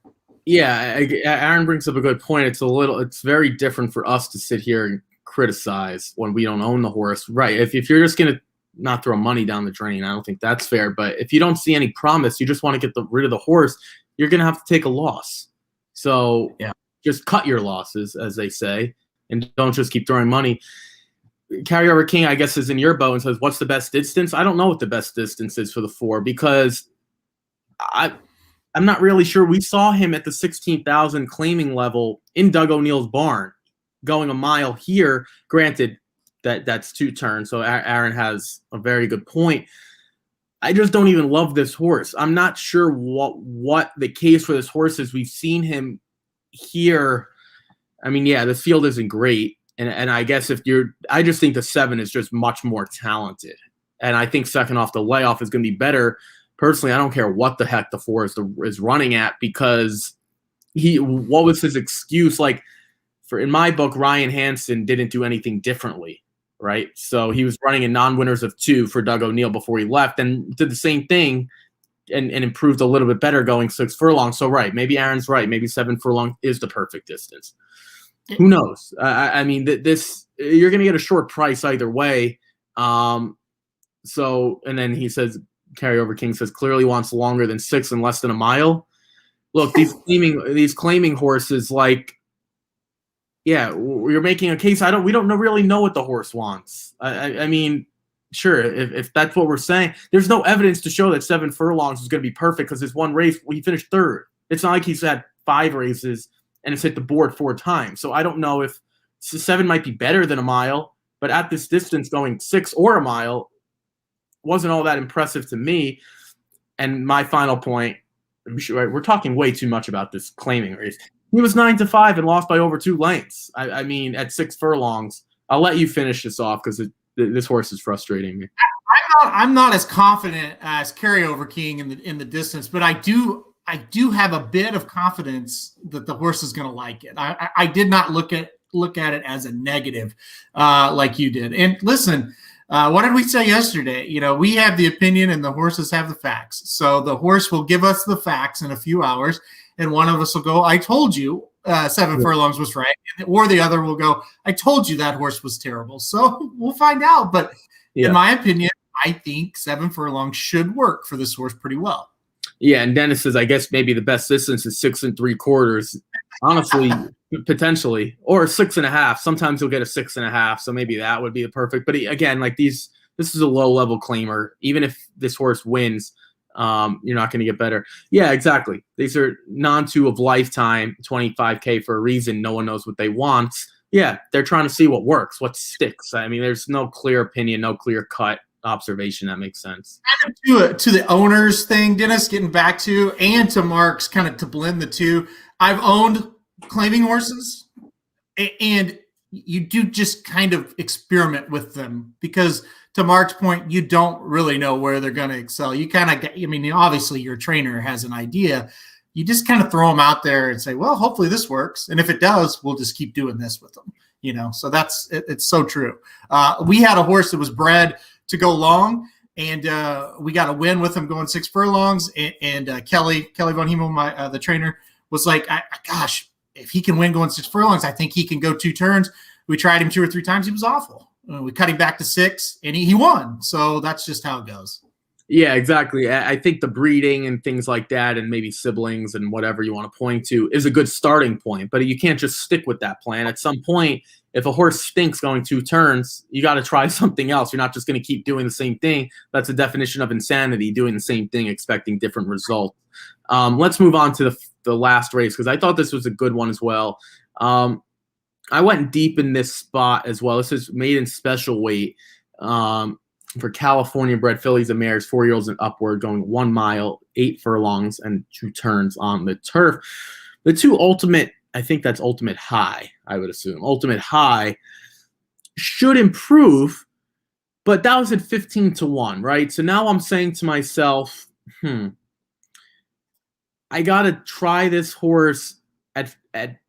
Yeah, Aaron brings up a good point. It's very different for us to sit here and criticize when we don't own the horse. Right. If you're just going to not throw money down the drain, I don't think that's fair. But if you don't see any promise, you just want to get rid of the horse, you're going to have to take a loss. So just cut your losses, as they say, and don't just keep throwing money. Carryover King, I guess, is in your boat and says, what's the best distance? I don't know what the best distance is for the 4 because I'm not really sure. We saw him at the 16,000 claiming level in Doug O'Neill's barn going a mile here. Granted, that's 2 turns, so Aaron has a very good point. I just don't even love this horse. I'm not sure what the case for this horse is. We've seen him here. I mean, yeah, the field isn't great. And I guess I just think the 7 is just much more talented. And I think second off the layoff is going to be better. Personally, I don't care what the heck the 4 is running at because what was his excuse? Like, in my book, Ryan Hansen didn't do anything differently, right? So he was running in non-winners of 2 for Doug O'Neill before he left and did the same thing and improved a little bit better going 6 furlongs. So, right, maybe Aaron's right. Maybe 7 furlong is the perfect distance. Who knows? I mean, this you're going to get a short price either way. So, and then he says, Carryover King says, clearly wants longer than 6 and less than a mile. Look, these claiming horses, like, yeah, you're making a case. We don't really know what the horse wants. I mean, sure, if that's what we're saying, there's no evidence to show that 7 furlongs is going to be perfect because this one race, he finished 3rd. It's not like he's had 5 races and it's hit the board 4 times. So I don't know if 7 might be better than a mile, but at this distance, going 6 or a mile wasn't all that impressive to me. And my final point, we're talking way too much about this claiming race. He was 9-5 and lost by over 2 lengths. I mean, at 6 furlongs. I'll let you finish this off because this horse is frustrating me. I'm not as confident as Carryover King in the distance, but I do have a bit of confidence that the horse is going to like it. I did not look at it as a negative like you did. And listen, what did we say yesterday? We have the opinion and the horses have the facts. So the horse will give us the facts in a few hours, and one of us will go, I told you 7 furlongs was right. Or the other will go, I told you that horse was terrible. So we'll find out. But in my opinion, I think 7 furlongs should work for this horse pretty well. Yeah, and Dennis says, I guess maybe the best distance is 6 3/4. Honestly, potentially, or 6.5. Sometimes you'll get a 6.5, so maybe that would be the perfect. But again, like this is a low-level claimer. Even if this horse wins, you're not going to get better. Yeah, exactly. These are non-2 of lifetime, $25K for a reason. No one knows what they want. Yeah, they're trying to see what works, what sticks. I mean, there's no clear opinion, no clear-cut observation that makes sense. To the owners thing, Dennis, getting back to, and to Mark's, kind of to blend the two. I've owned claiming horses, and you do just kind of experiment with them because, to Mark's point, you don't really know where they're going to excel. You kind of get, I mean, obviously your trainer has an idea. You just kind of throw them out there and say, well, hopefully this works. And if it does, we'll just keep doing this with them. So it's so true. We had a horse that was bred to go long, and we got a win with him going 6 furlongs. And Kelly Von Hemel, the trainer, was like, gosh, if he can win going 6 furlongs, I think he can go 2 turns. We tried him 2 or 3 times. He was awful. We cut him back to 6, and he won. So that's just how it goes. Yeah, exactly. I think the breeding and things like that, and maybe siblings and whatever you want to point to, is a good starting point. But you can't just stick with that plan. At some point, if a horse stinks going 2 turns, you got to try something else. You're not just going to keep doing the same thing. That's a definition of insanity, doing the same thing, expecting different results. Let's move on to the last race, because I thought this was a good one as well. I went deep in this spot as well. This is maiden special weight for California-bred fillies and mares, 4-year-olds and upward, going 1 mile, 8 furlongs, and 2 turns on the turf. The 2 ultimate, I think that's ultimate high, I would assume. Ultimate high should improve, but that was at 15-1, right? So now I'm saying to myself, I got to try this horse at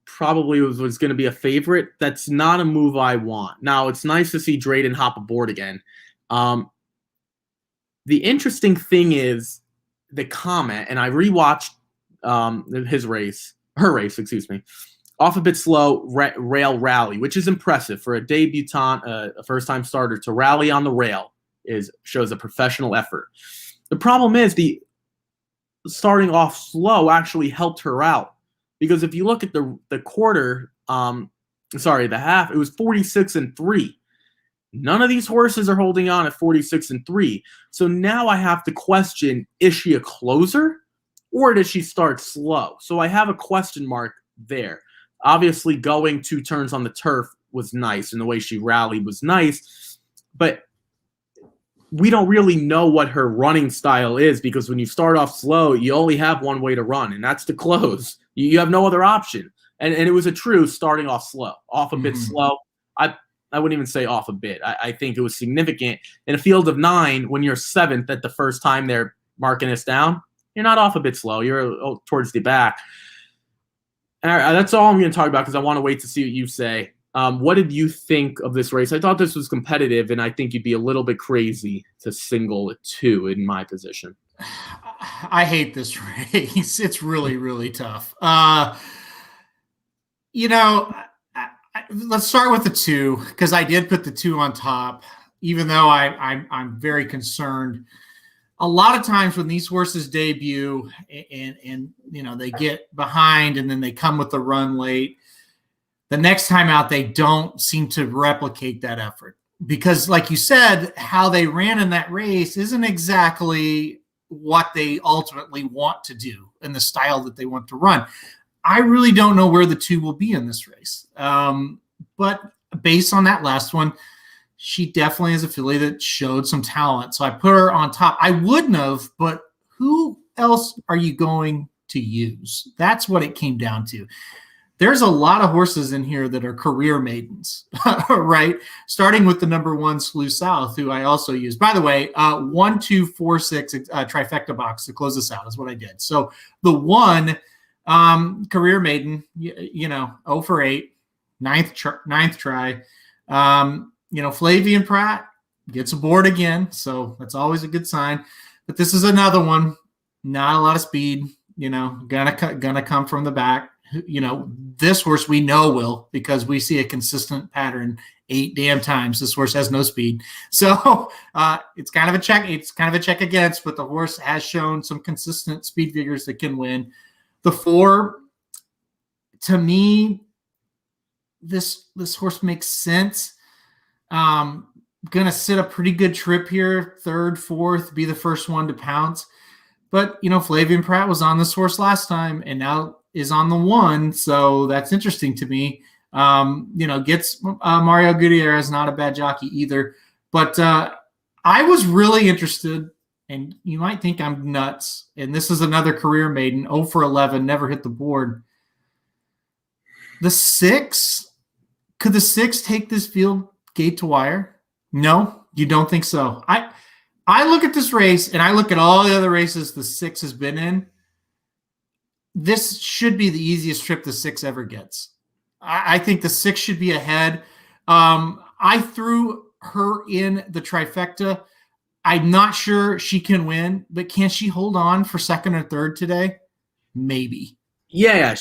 probably was going to be a favorite. That's not a move I want. Now, it's nice to see Drayden hop aboard again. The interesting thing is the comment, and I rewatched her race, off a bit slow, rail rally, which is impressive for a debutant, a first-time starter to rally on the rail shows a professional effort. The problem is the starting off slow actually helped her out, because if you look at the half, it was 46-3. None of these horses are holding on at 46-3. So now I have to question, is she a closer or does she start slow? So I have a question mark there. Obviously, going 2 turns on the turf was nice, and the way she rallied was nice, but we don't really know what her running style is, because when you start off slow, you only have one way to run, and that's to close. You have no other option. And it was a true starting off slow, off a bit slow. I wouldn't even say off a bit. I think it was significant. In a field of 9, when you're 7th at the first time they're marking us down, you're not off a bit slow. You're towards the back. That's all I'm going to talk about, because I want to wait to see what you say. What did you think of this race? I thought this was competitive, and I think you'd be a little bit crazy to single a 2 in my position. I hate this race. It's really, really tough. Let's start with the 2, because I did put the 2 on top, even though I'm very concerned. A lot of times when these horses debut and they get behind and then they come with the run late, the next time out they don't seem to replicate that effort, because, like you said, how they ran in that race isn't exactly what they ultimately want to do and the style that they want to run. I really don't know where the 2 will be in this race. But based on that last one, she definitely is a filly that showed some talent. So I put her on top. I wouldn't have, but who else are you going to use? That's what it came down to. There's a lot of horses in here that are career maidens, right? Starting with the number 1 Slew South, who I also used. By the way, 1, 2, 4, 6 trifecta box to close this out is what I did. So the 1 career maiden, 0 for 8, ninth try. Flavian Pratt gets aboard again, so that's always a good sign. But this is another one, not a lot of speed. Gonna come from the back. This horse we know will, because we see a consistent pattern 8 damn times. This horse has no speed, so it's kind of a check. It's kind of a check against, but the horse has shown some consistent speed figures that can win. The 4, to me, this horse makes sense. Gonna sit a pretty good trip here, 3rd, 4th, be the first one to pounce. But Flavian Pratt was on this horse last time and now is on the 1, so that's interesting to me. Gets Mario Gutierrez, not a bad jockey either. But I was really interested, and you might think I'm nuts, and this is another career maiden, 0 for 11, never hit the board. The 6, could the 6 take this field gate to wire? No, you don't think so? I look at this race, and I look at all the other races the 6 has been in. This should be the easiest trip the 6 ever gets. I think the 6 should be ahead. I threw her in the trifecta. I'm not sure she can win, but can she hold on for 2nd or 3rd today? Maybe. Yeah,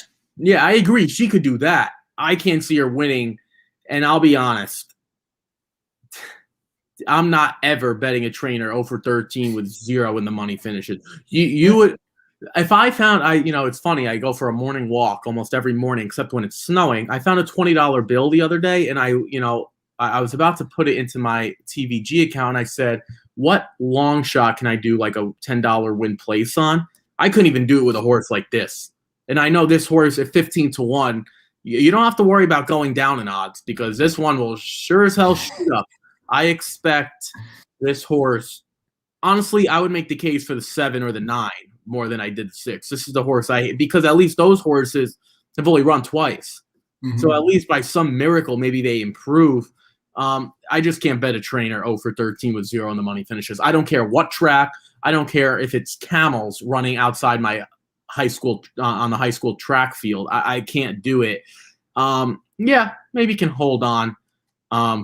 I agree. She could do that. I can't see her winning, and I'll be honest. I'm not ever betting a trainer 0 for 13 with 0 in the money finishes. You would, if I found, it's funny, I go for a morning walk almost every morning except when it's snowing. I found a $20 bill the other day, and I was about to put it into my TVG account. I said, what long shot can I do like a $10 win place on? I couldn't even do it with a horse like this. And I know this horse at 15-1, you don't have to worry about going down in odds, because this one will sure as hell shoot up. I expect this horse, honestly, I would make the case for the 7 or the 9 more than I did the 6. This is the horse because at least those horses have only run twice. Mm-hmm. So at least by some miracle, maybe they improve. I just can't bet a trainer 0 for 13 with 0 in the money finishes. I don't care what track. I don't care if it's camels running outside my high school on the high school track field. I can't do it. Yeah, maybe can hold on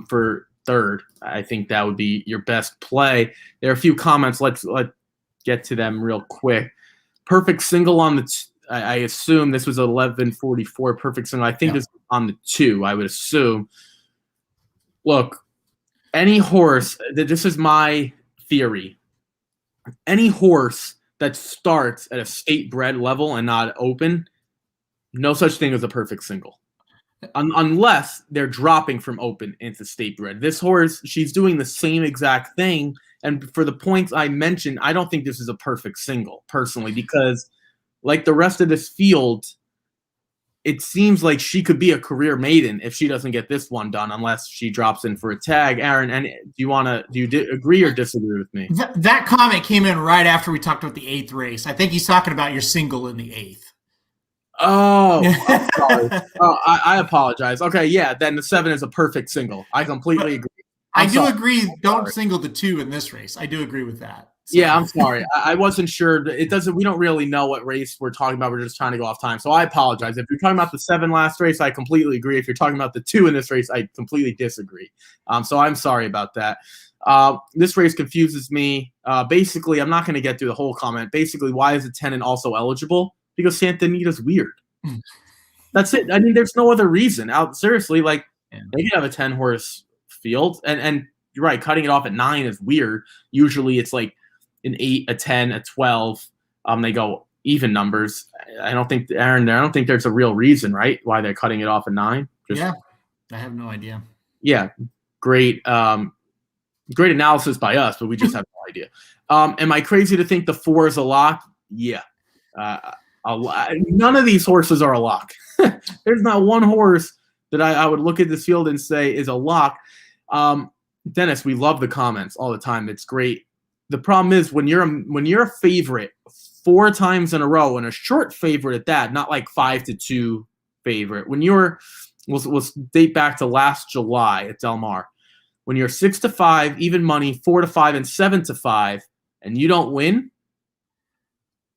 for third. I think that would be your best play. There are a few comments. Let's get to them real quick. Perfect single on the I assume this was 1144 perfect single. I think this was on the 2, I would assume. Look, any horse, this is my theory. Any horse that starts at a state bred level and not open, no such thing as a perfect single. Unless they're dropping from open into state bred. This horse, she's doing the same exact thing. And for the points I mentioned, I don't think this is a perfect single, personally, because like the rest of this field, it seems like she could be a career maiden if she doesn't get this one done, unless she drops in for a tag. Aaron, and do you agree or disagree with me? That comment came in right after we talked about the 8th race. I think he's talking about your single in the 8th. Oh, I'm sorry. I apologize. Okay, yeah, then the 7 is a perfect single. I completely agree. I do agree. Don't single the 2 in this race. I do agree with that. So. Yeah, I'm sorry. I wasn't sure. It doesn't. We don't really know what race we're talking about. We're just trying to go off time. So I apologize. If you're talking about the 7 last race, I completely agree. If you're talking about the 2 in this race, I completely disagree. So I'm sorry about that. This race confuses me. Basically, I'm not going to get through the whole comment. Basically, why is the 10 and also eligible? Because Santa Anita's weird. That's it. I mean, there's no other reason. Seriously, like they could have a 10-horse field, and you're right. Cutting it off at 9 is weird. Usually, it's like an 8, a 10, a 12. They go even numbers. I don't think, Aaron, I don't think there's a real reason, right, why they're cutting it off at 9. Yeah, I have no idea. Yeah, great analysis by us, but we just have no idea. Am I crazy to think the 4 is a lock? Yeah. None of these horses are a lock. There's not one horse that I would look at this field and say is a lock. Dennis, we love the comments all the time. It's great. The problem is when you're a favorite 4 times in a row and a short favorite at that, not like 5-2 favorite. When we'll date back to last July at Del Mar, when you're 6-5 even money, 4-5 and 7-5, and you don't win,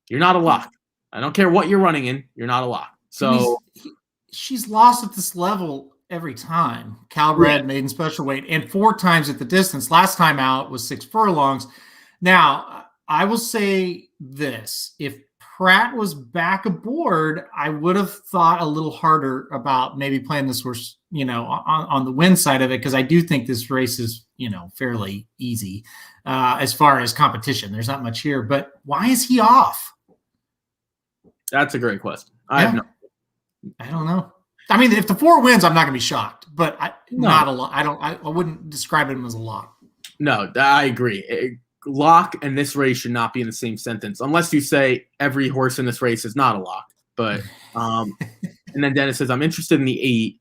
you're not a lock. I don't care what you're running in, you're not a lock. So she's lost at this level every time. Calbred, maiden special weight, and 4 times at the distance. Last time out was 6 furlongs. Now, I will say this. If Pratt was back aboard, I would have thought a little harder about maybe playing this horse, on the win side of it, because I do think this race is, fairly easy as far as competition. There's not much here. But why is he off? That's a great question. I don't know. I mean, if the 4 wins, I'm not going to be shocked, but not a lot. I wouldn't describe him as a lock. No, I agree. Lock and this race should not be in the same sentence, unless you say every horse in this race is not a lock. But and then Dennis says, I'm interested in the 8.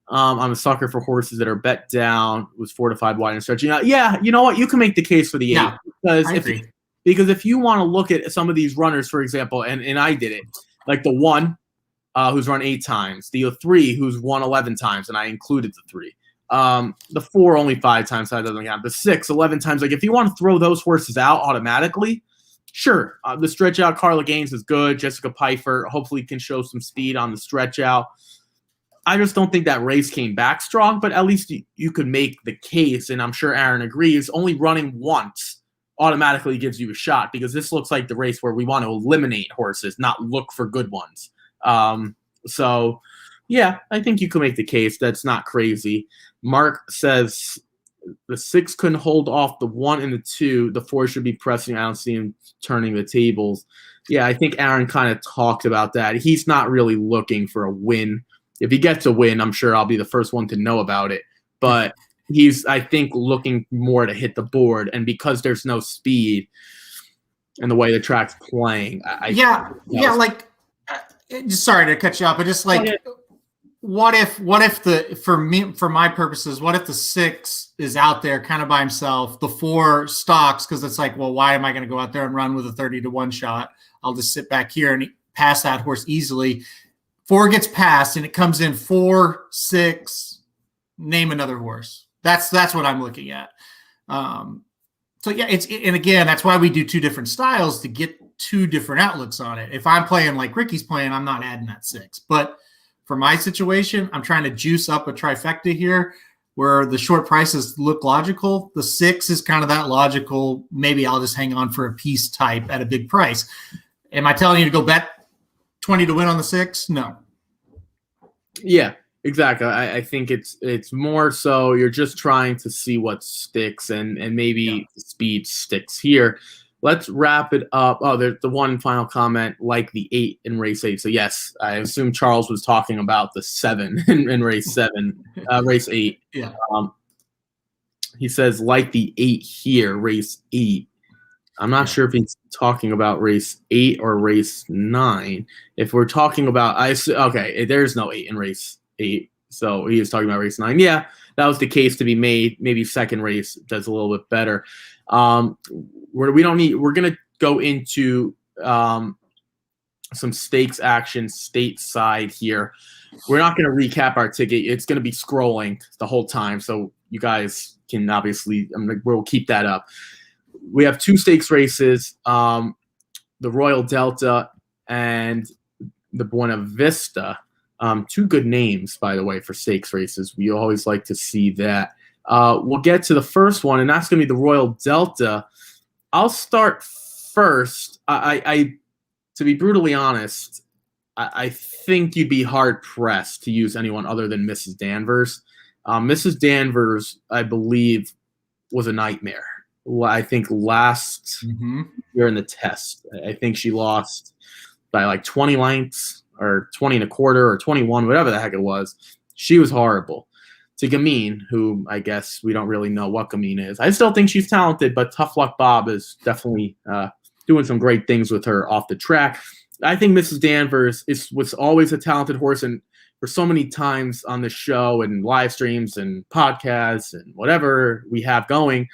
I'm a sucker for horses that are bet down with 4-5 wide and stretching out. Yeah, you know what? You can make the case for the 8 yeah, because if you want to look at some of these runners, for example, and I did it, like the 1 who's run 8 times, the 3 who's won 11 times, and I included the 3. The 4 only 5 times, so that doesn't count. The 6, 11 times. Like if you want to throw those horses out automatically, sure. The stretch out, Carla Gaines is good. Jessica Pfeiffer hopefully can show some speed on the stretch out. I just don't think that race came back strong, but at least you could make the case, and I'm sure Aaron agrees, only running once automatically gives you a shot, because this looks like the race where we want to eliminate horses, not look for good ones. So, yeah, I think you can make the case. That's not crazy. Mark says the 6 couldn't hold off the 1 and the 2. The 4 should be pressing. I don't see him turning the tables. Yeah, I think Aaron kind of talked about that. He's not really looking for a win. If he gets a win, I'm sure I'll be the first one to know about it. But he's, I think, looking more to hit the board. And because there's no speed and the way the track's playing, sorry to cut you off, but just like, what if for my purposes, what if the 6 is out there kind of by himself, the 4 stalks, because it's like, well, why am I going to go out there and run with a 30-1 shot? I'll just sit back here and pass that horse easily. 4 gets passed and it comes in 4, 6, name another horse. That's what I'm looking at. So yeah, and again, that's why we do 2 different styles to get two different outlooks on it. If I'm playing like Ricky's playing, I'm not adding that 6. But for my situation, I'm trying to juice up a trifecta here where the short prices look logical. The 6 is kind of that logical. Maybe I'll just hang on for a piece type at a big price. Am I telling you to go bet 20 to win on the 6? No. Yeah, exactly. I think it's more so you're just trying to see what sticks and maybe the speed sticks here. Let's wrap it up. Oh, there's the one final comment, like the 8 in race 8. So yes, I assume Charles was talking about the 7 in race 7, race 8. Yeah. He says like the 8 here, race 8. I'm not sure if he's talking about race 8 or race 9. If we're talking about, okay, there's no 8 in race 8. So he was talking about race 9. Yeah, that was the case to be made. Maybe second race does a little bit better. We're going to go into some stakes action stateside here. We're not going to recap our ticket. It's going to be scrolling the whole time. So you guys can obviously, we'll keep that up. We have 2 stakes races, the Royal Delta and the Buena Vista. 2 good names, by the way, for stakes races. We always like to see that. We'll get to the first one, and that's going to be the Royal Delta. I'll start first. I to be brutally honest, I think you'd be hard-pressed to use anyone other than Mrs. Danvers. Mrs. Danvers, I believe, was a nightmare. I think last year in the test, I think she lost by like 20 lengths or 20 and a quarter or 21, whatever the heck it was. She was horrible. To Gamine, who I guess we don't really know what Gamine is. I still think she's talented, but Tough Luck Bob is definitely doing some great things with her off the track. I think Mrs. Danvers was always a talented horse, and for so many times on the show and live streams and podcasts and whatever we have going,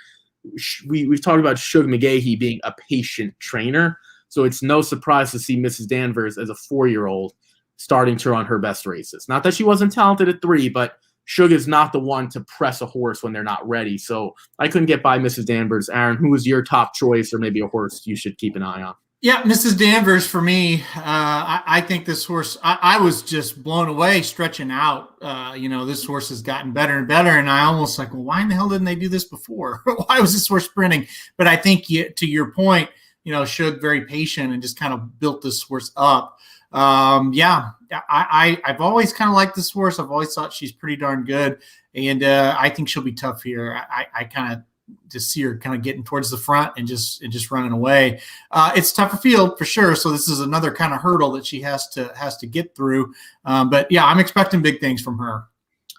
we've talked about Shug McGahee being a patient trainer, so it's no surprise to see Mrs. Danvers as a 4-year-old starting to run her best races. Not that she wasn't talented at 3, but Shug is not the one to press a horse when they're not ready. So I couldn't get by Mrs. Danvers. Aaron, who is your top choice or maybe a horse you should keep an eye on? Yeah, Mrs. Danvers for me. I think this horse, I was just blown away stretching out. This horse has gotten better and better. And I almost like, well, why in the hell didn't they do this before? Why was this horse sprinting? But I think to your point, Shug very patient and just kind of built this horse up. I've always kind of liked this horse. I've always thought she's pretty darn good. And I think she'll be tough here. I kind of just see her kind of getting towards the front and just running away. It's a tougher field for sure. So this is another kind of hurdle that she has to get through. But yeah, I'm expecting big things from her.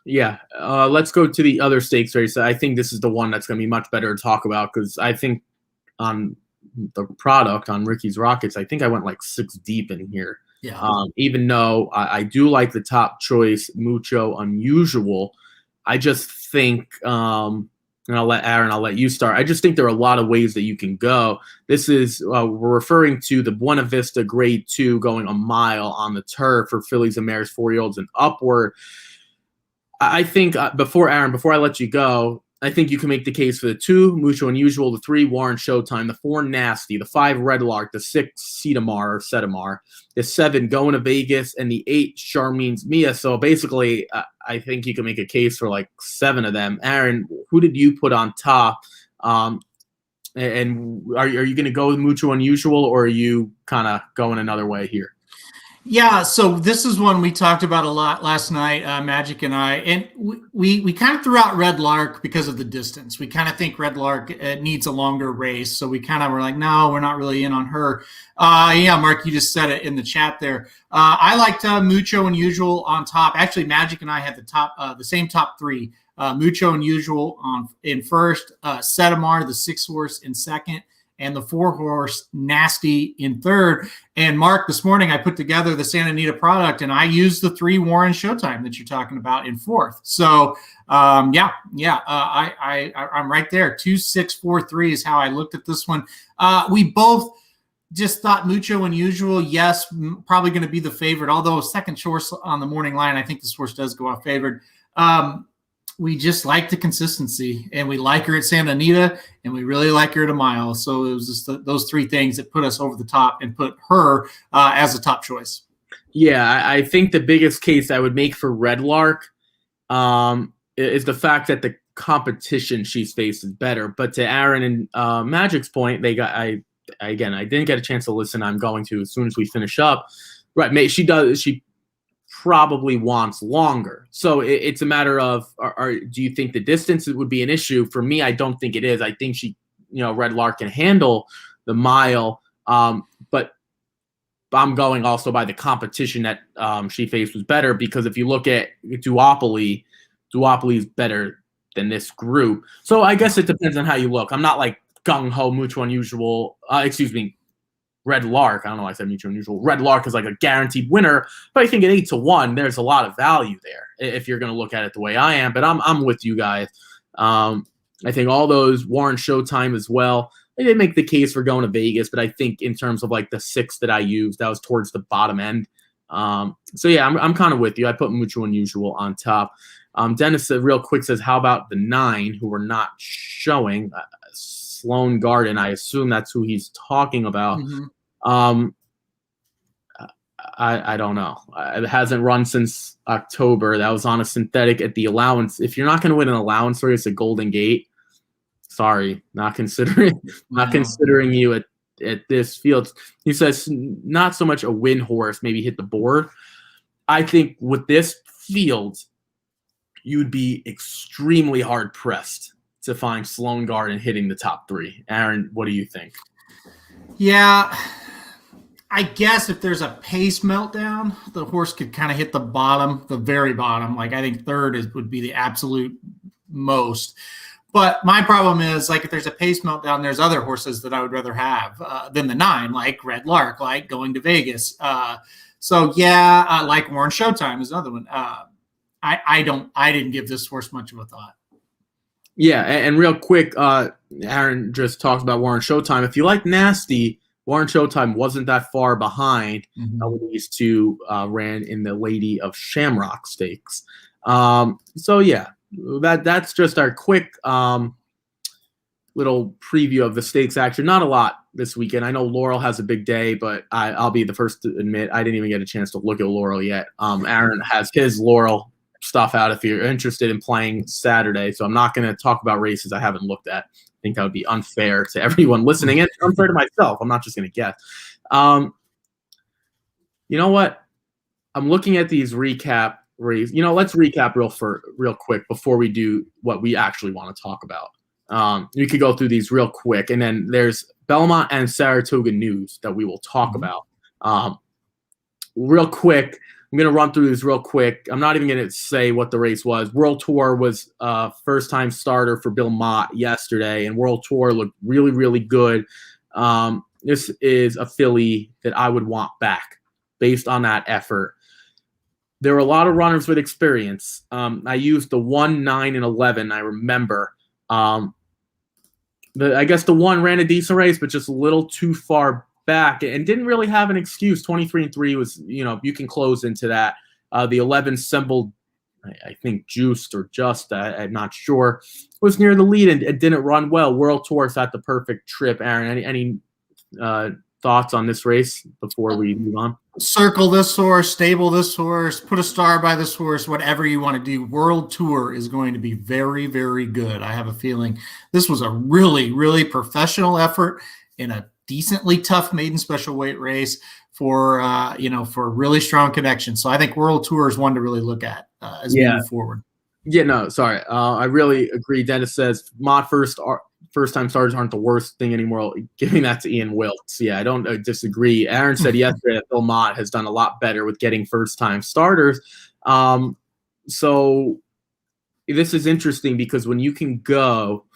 Yeah. Let's go to the other stakes race. I think this is the one that's going to be much better to talk about because I think on the product on Ricky's Rockets, I think I went like 6 deep in here. Yeah. Even though I do like the top choice, Mucho Unusual, I just think, and I'll let you start. I just think there are a lot of ways that you can go. This is, we're referring to the Buena Vista Grade 2 going a mile on the turf for fillies and mares, 4-year-olds and upward. I think before I let you go, I think you can make the case for the 2, Mucho Unusual, the 3, Warren Showtime, the 4, Nasty, the 5, Red Lark, the 6, Setamar, the 7, Going to Vegas, and the 8, Charmine's Mia. So basically, I think you can make a case for like 7 of them. Aaron, who did you put on top? And are you going to go with Mucho Unusual, or are you kind of going another way here? Yeah, so this is one we talked about a lot last night, Magic and I, and we kind of threw out Red Lark because of the distance. We kind of think Red Lark needs a longer race, so we kind of were like, no, we're not really in on her. Yeah, Mark, you just said it in the chat there. I liked Mucho Unusual on top. Actually, Magic and I had the same top 3. Mucho Unusual in first, Setamar, the 6 horse, in second, and the 4 horse Nasty in third. And Mark, this morning I put together the Santa Anita product and I used the 3 Warren Showtime that you're talking about in fourth. So I'm right there. 2, 6, 4, 3 is how I looked at this one. We both just thought Mucho Unusual, yes, probably going to be the favorite, although second horse on the morning line, I think this horse does go off favored. we just like the consistency, and we like her at Santa Anita, and we really like her at a mile. So it was just those three things that put us over the top and put her as a top choice. Yeah, I think the biggest case I would make for Red Lark is the fact that the competition she's faced is better. But to Aaron and Magic's point, I didn't get a chance to listen. I'm going to as soon as we finish up. Right, she probably wants longer. So it's a matter of, do you think the distance would be an issue? For me, I don't think it is. I think Red Lark can handle the mile, but I'm going also by the competition that she faced was better, because if you look at duopoly is better than this group. So I guess it depends on how you look. I'm not like gung-ho, Mucho Unusual, Red Lark. I don't know why I said Mutual Unusual. Red Lark is like a guaranteed winner, but I think at 8-1, there's a lot of value there if you're going to look at it the way I am. But I'm with you guys. I think all those Warren Showtime as well. They did make the case for going to Vegas, but I think in terms of like the 6 that I used, that was towards the bottom end. So yeah, I'm kind of with you. I put Mutual Unusual on top. Dennis real quick says, how about the 9 who were not showing? Sloan Garden. I assume that's who he's talking about. Mm-hmm. I don't know. It hasn't run since October. That was on a synthetic at the allowance. If you're not going to win an allowance race at Golden Gate, sorry, not considering you at this field. He says not so much a win horse, maybe hit the board. I think with this field, you'd be extremely hard pressed to find Sloan Garden hitting the top 3. Aaron, what do you think? Yeah, I guess if there's a pace meltdown, the horse could kind of hit the bottom, the very bottom. Like I think 3rd would be the absolute most. But my problem is, like, if there's a pace meltdown, there's other horses that I would rather have than the 9, like Red Lark, like going to Vegas. So yeah, like Warren Showtime is another one. I didn't give this horse much of a thought. Yeah, and real quick, Aaron just talked about Warren Showtime. If you like nasty, Warren Showtime wasn't that far behind when these 2 ran in the Lady of Shamrock Stakes. So yeah, that's just our quick little preview of the stakes action. Not a lot this weekend. I know Laurel has a big day, but I'll be the first to admit I didn't even get a chance to look at Laurel yet. Aaron has his Laurel stuff out if you're interested in playing Saturday. So I'm not going to talk about races I haven't looked at. I think that would be unfair to everyone listening. And unfair to myself. I'm not just going to guess. You know what? I'm looking at these recap races. Let's recap real quick before we do what we actually want to talk about. We could go through these real quick. And then there's Belmont and Saratoga news that we will talk about. Real quick. I'm going to run through these real quick. I'm not even going to say what the race was. World Tour was first-time starter for Belmont yesterday, and World Tour looked really, really good. This is a filly that I would want back based on that effort. There were a lot of runners with experience. I used the 1, 9, and 11, I remember. I guess the 1 ran a decent race, but just a little too far back and didn't really have an excuse. 23-3 was, you can close into that. The 11 Sembled, I think juiced or just, I'm not sure, was near the lead and didn't run well. World Tour's at the perfect trip. Aaron, any thoughts on this race before we move on? Circle this horse, stable this horse, put a star by this horse, whatever you want to do. World Tour is going to be very, very good. I have a feeling this was a really, really professional effort in a decently tough maiden special weight race for a really strong connection. So I think World Tour is one to really look at as we move forward. Yeah, no, sorry. I really agree. Dennis says first-time starters aren't the worst thing anymore. Giving that to Ian Wilkes. Yeah, I don't disagree. Aaron said yesterday that Belmont has done a lot better with getting first-time starters. So this is interesting because when you can go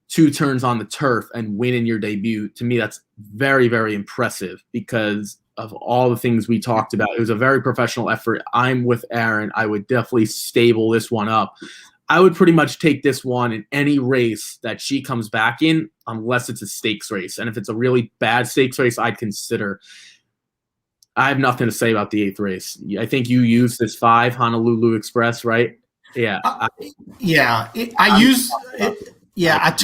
2 turns on the turf and win in your debut, to me, that's very, very impressive because of all the things we talked about. It was a very professional effort. I'm with Aaron. I would definitely stable this one up. I would pretty much take this one in any race that she comes back in, unless it's a stakes race. And if it's a really bad stakes race, I'd consider. I have nothing to say about the 8th race. I think you used this 5 Honolulu Express, right? Yeah. I used it. Yeah,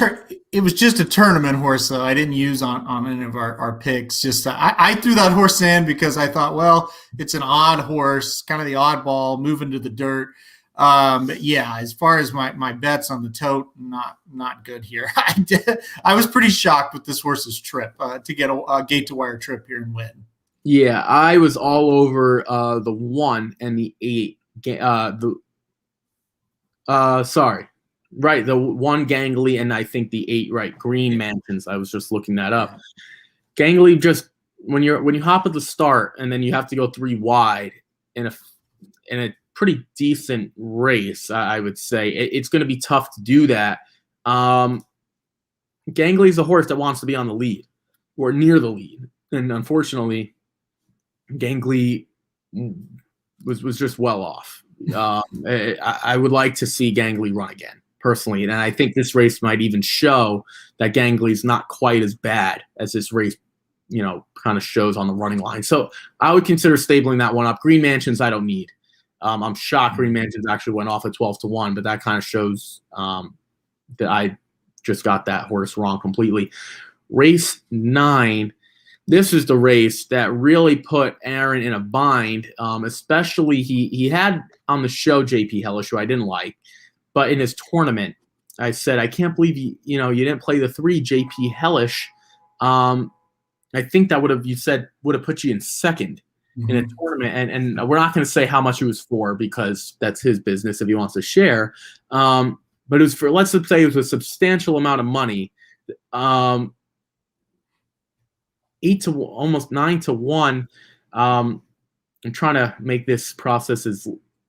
it was just a tournament horse, though. I didn't use on any of our picks. Just I threw that horse in because I thought, well, it's an odd horse, kind of the oddball, moving to the dirt. But yeah, as far as my bets on the tote, not good here. I was pretty shocked with this horse's trip to get a gate to wire trip here and win. Yeah, I was all over the 1 and the 8. The 1 Gangly and I think the 8, right, Green Mansions. I was just looking that up. Gangly, just when you hop at the start and then you have to go 3 wide in a pretty decent race, I would say it's going to be tough to do that. Gangly's a horse that wants to be on the lead or near the lead, and unfortunately, Gangly was just well off. I would like to see Gangly run again, personally, and I think this race might even show that Gangly's not quite as bad as this race, kind of shows on the running line. So I would consider stabling that one up. Green Mansions, I don't need. I'm shocked Green Mansions actually went off at 12-1, but that kind of shows that I just got that horse wrong completely. Race 9. This is the race that really put Aaron in a bind, especially he had on the show JP Hellish, who I didn't like, but in his tournament, I said, I can't believe you didn't play the 3 JP Hellish. I think that would have put you in second in a tournament, and we're not going to say how much it was for because that's his business if he wants to share. But it was for, let's say it was a substantial amount of money. 8 to almost 9-1. I'm trying to make this process as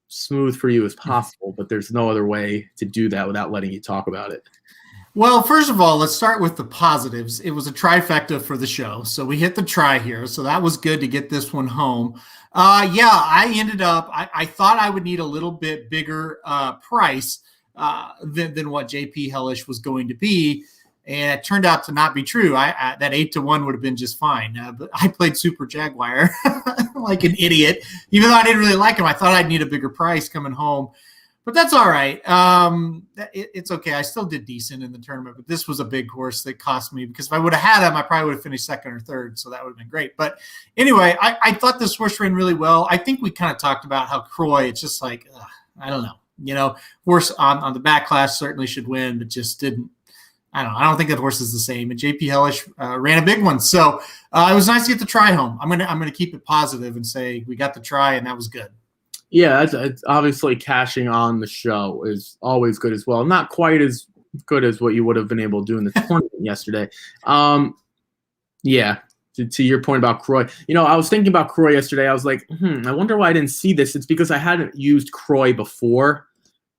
smooth for you as possible, but there's no other way to do that without letting you talk about it. Well, first of all, let's start with the positives. It was a trifecta for the show, so we hit the try here. So that was good to get this one home. I ended up. I thought I would need a little bit bigger price than what JP Hellish was going to be, and it turned out to not be true. That 8-1 would have been just fine. But I played Super Jaguar like an idiot, even though I didn't really like him. I thought I'd need a bigger price coming home. But that's all right. It's okay. I still did decent in the tournament, but this was a big horse that cost me because if I would have had him, I probably would have finished second or third. So that would have been great. But anyway, I thought this horse ran really well. I think we kind of talked about how Croy, it's just like, I don't know. Horse on the back class certainly should win, but just didn't. I don't think that horse is the same. And JP Hellish ran a big one. So it was nice to get the try home. I'm gonna keep it positive and say we got the try and that was good. Yeah, it's obviously cashing on the show is always good as well. Not quite as good as what you would have been able to do in the tournament yesterday. Yeah, to your point about Croy. I was thinking about Croy yesterday. I was like, I wonder why I didn't see this. It's because I hadn't used Croy before.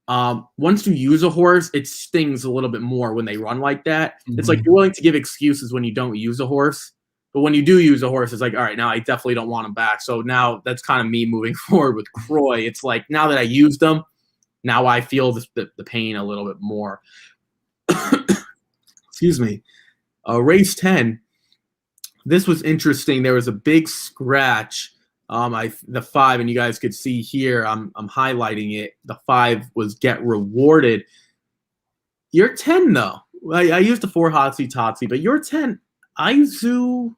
Once you use a horse, it stings a little bit more when they run like that. Mm-hmm. It's like you're willing to give excuses when you don't use a horse. But when you do use a horse, it's like, all right, now I definitely don't want him back. So now that's kind of me moving forward with Croy. It's like now that I used them, now I feel the pain a little bit more. Excuse me. Race 10. This was interesting. There was a big scratch. The 5, and you guys could see here, I'm highlighting it. The 5 was Get Rewarded. Your 10, though. I used the 4 Hotsy Totsy, but your 10, Aizu,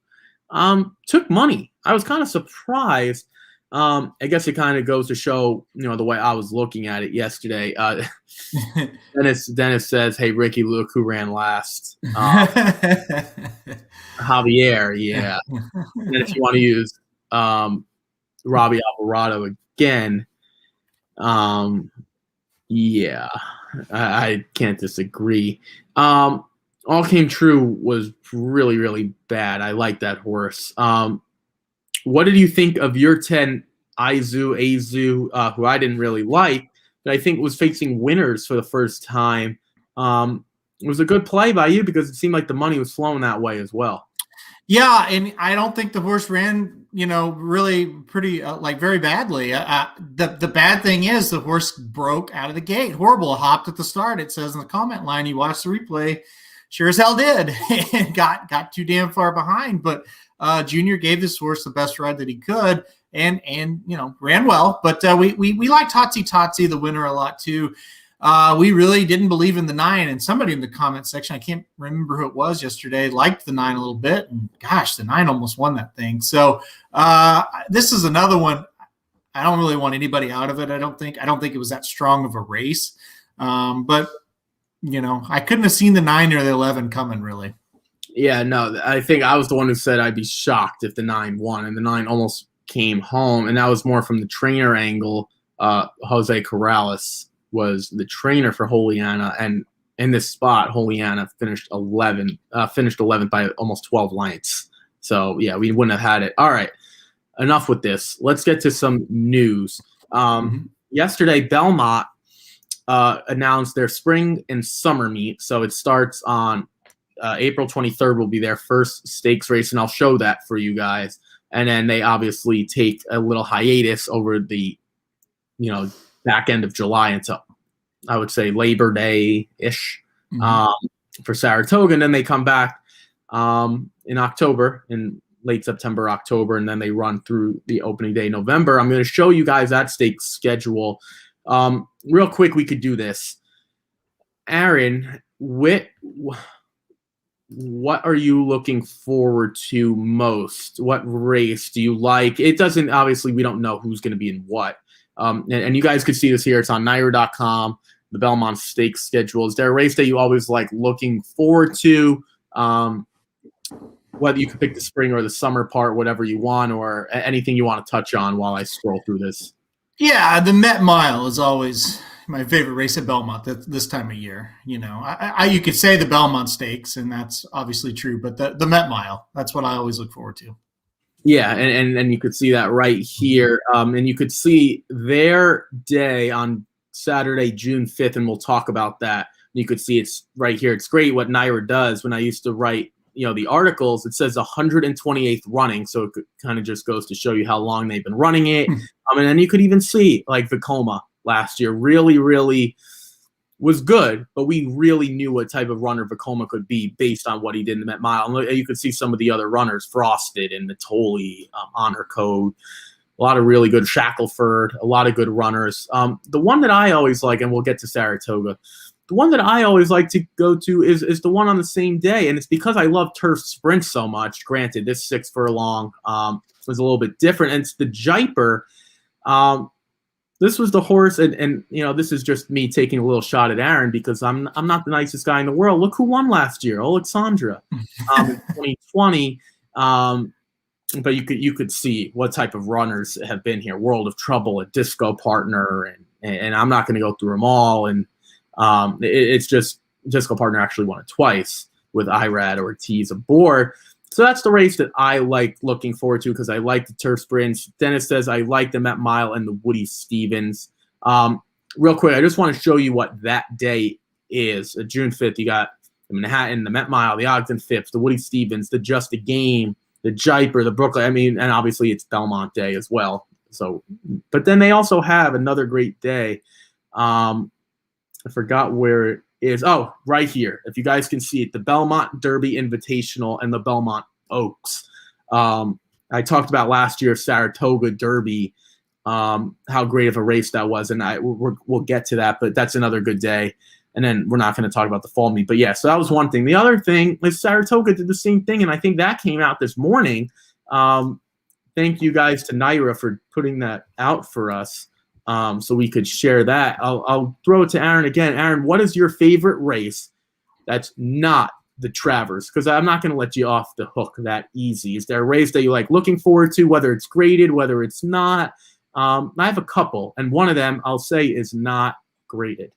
took money. I was kind of surprised. I guess it kind of goes to show, the way I was looking at it yesterday. Dennis says, "Hey Ricky, look who ran last." Javier, yeah. And if you want to use Robbie Alvarado again, yeah, I can't disagree. All Came True was really, really bad. I like that horse. What did you think of your 10, Azu, who I didn't really like, but I think was facing winners for the first time? It was a good play by you because it seemed like the money was flowing that way as well. Yeah, and I don't think the horse ran, really pretty very badly. The bad thing is the horse broke out of the gate. Horrible. Hopped at the start. It says in the comment line, you watched the replay. Sure as hell did, and got too damn far behind. But Junior gave this horse the best ride that he could, and ran well. But we liked Tatsi, the winner, a lot too. We really didn't believe in the 9, and somebody in the comment section, I can't remember who it was yesterday, liked the 9 a little bit, and gosh, the 9 almost won that thing. So this is another one. I don't really want anybody out of it. I don't think it was that strong of a race. But I couldn't have seen the 9 or the 11 coming, really. Yeah, no, I think I was the one who said I'd be shocked if the 9 won, and the 9 almost came home, and that was more from the trainer angle. Jose Corrales was the trainer for Juliana, and in this spot, Juliana finished 11th by almost 12 lengths. So yeah, we wouldn't have had it. All right, enough with this. Let's get to some news. Yesterday, Belmont announced their spring and summer meet. So it starts on April 23rd will be their first stakes race, and I'll show that for you guys. And then they obviously take a little hiatus over the, back end of July until, I would say, Labor Day-ish for Saratoga. And then they come back in October, in late September, October, and then they run through the opening day, November. I'm going to show you guys that stakes schedule. Real quick, we could do this. Aaron, what are you looking forward to most? What race do you like? It doesn't, obviously, we don't know who's going to be in what. And you guys could see this here. It's on NYRA.com, the Belmont Stakes schedule. Is there a race that you always like looking forward to? Whether you can pick the spring or the summer part, whatever you want, or anything you want to touch on while I scroll through this. Yeah, the Met Mile is always my favorite race at Belmont this time of year. You could say the Belmont Stakes, and that's obviously true, but the Met Mile, that's what I always look forward to. Yeah, and you could see that right here. And you could see their day on Saturday, June 5th, and we'll talk about that. You could see it's right here. It's great what NYRA does. When I used to write the articles, it says 128th running, so it kind of just goes to show you how long they've been running it. And then you could even see like Vekoma last year really, really was good, but we really knew what type of runner Vekoma could be based on what he did in the Met Mile. And you could see some of the other runners, Frosted and Natoli, Honor Code, a lot of really good Shackelford, a lot of good runners. The one that I always like, and we'll get to Saratoga, the one that I always like to go to is the one on the same day, and it's because I love turf sprints so much. Granted, this 6 furlong was a little bit different, and it's the Jiper. This was the horse, and this is just me taking a little shot at Aaron because I'm not the nicest guy in the world. Look who won last year, Alexandra, in 2020. But you could see what type of runners have been here. World of Trouble, a Disco Partner, and I'm not going to go through them all. And it's just Disco Partner actually won it twice with Irad Ortiz aboard. So that's the race that I like looking forward to because I like the turf sprints. Dennis says I like the Met Mile and the Woody Stevens. Real quick, I just want to show you what that day is. June 5th, you got the Manhattan, the Met Mile, the Ogden Phipps, the Woody Stevens, the Just a Game, the Jiper, the Brooklyn. And obviously it's Belmont Day as well. So, but then they also have another great day. I forgot where it is. Oh, right here. If you guys can see it, the Belmont Derby Invitational and the Belmont Oaks. I talked about last year's Saratoga Derby, how great of a race that was, and we'll get to that, but that's another good day. And then we're not going to talk about the fall meet. But yeah, so that was one thing. The other thing is Saratoga did the same thing, and I think that came out this morning. Thank you guys to NYRA for putting that out for us. So we could share that. I'll throw it to Aaron again. Aaron, what is your favorite race that's not the Travers? Because I'm not going to let you off the hook that easy. Is there a race that you like looking forward to, whether it's graded, whether it's not? I have a couple, and one of them I'll say is not graded.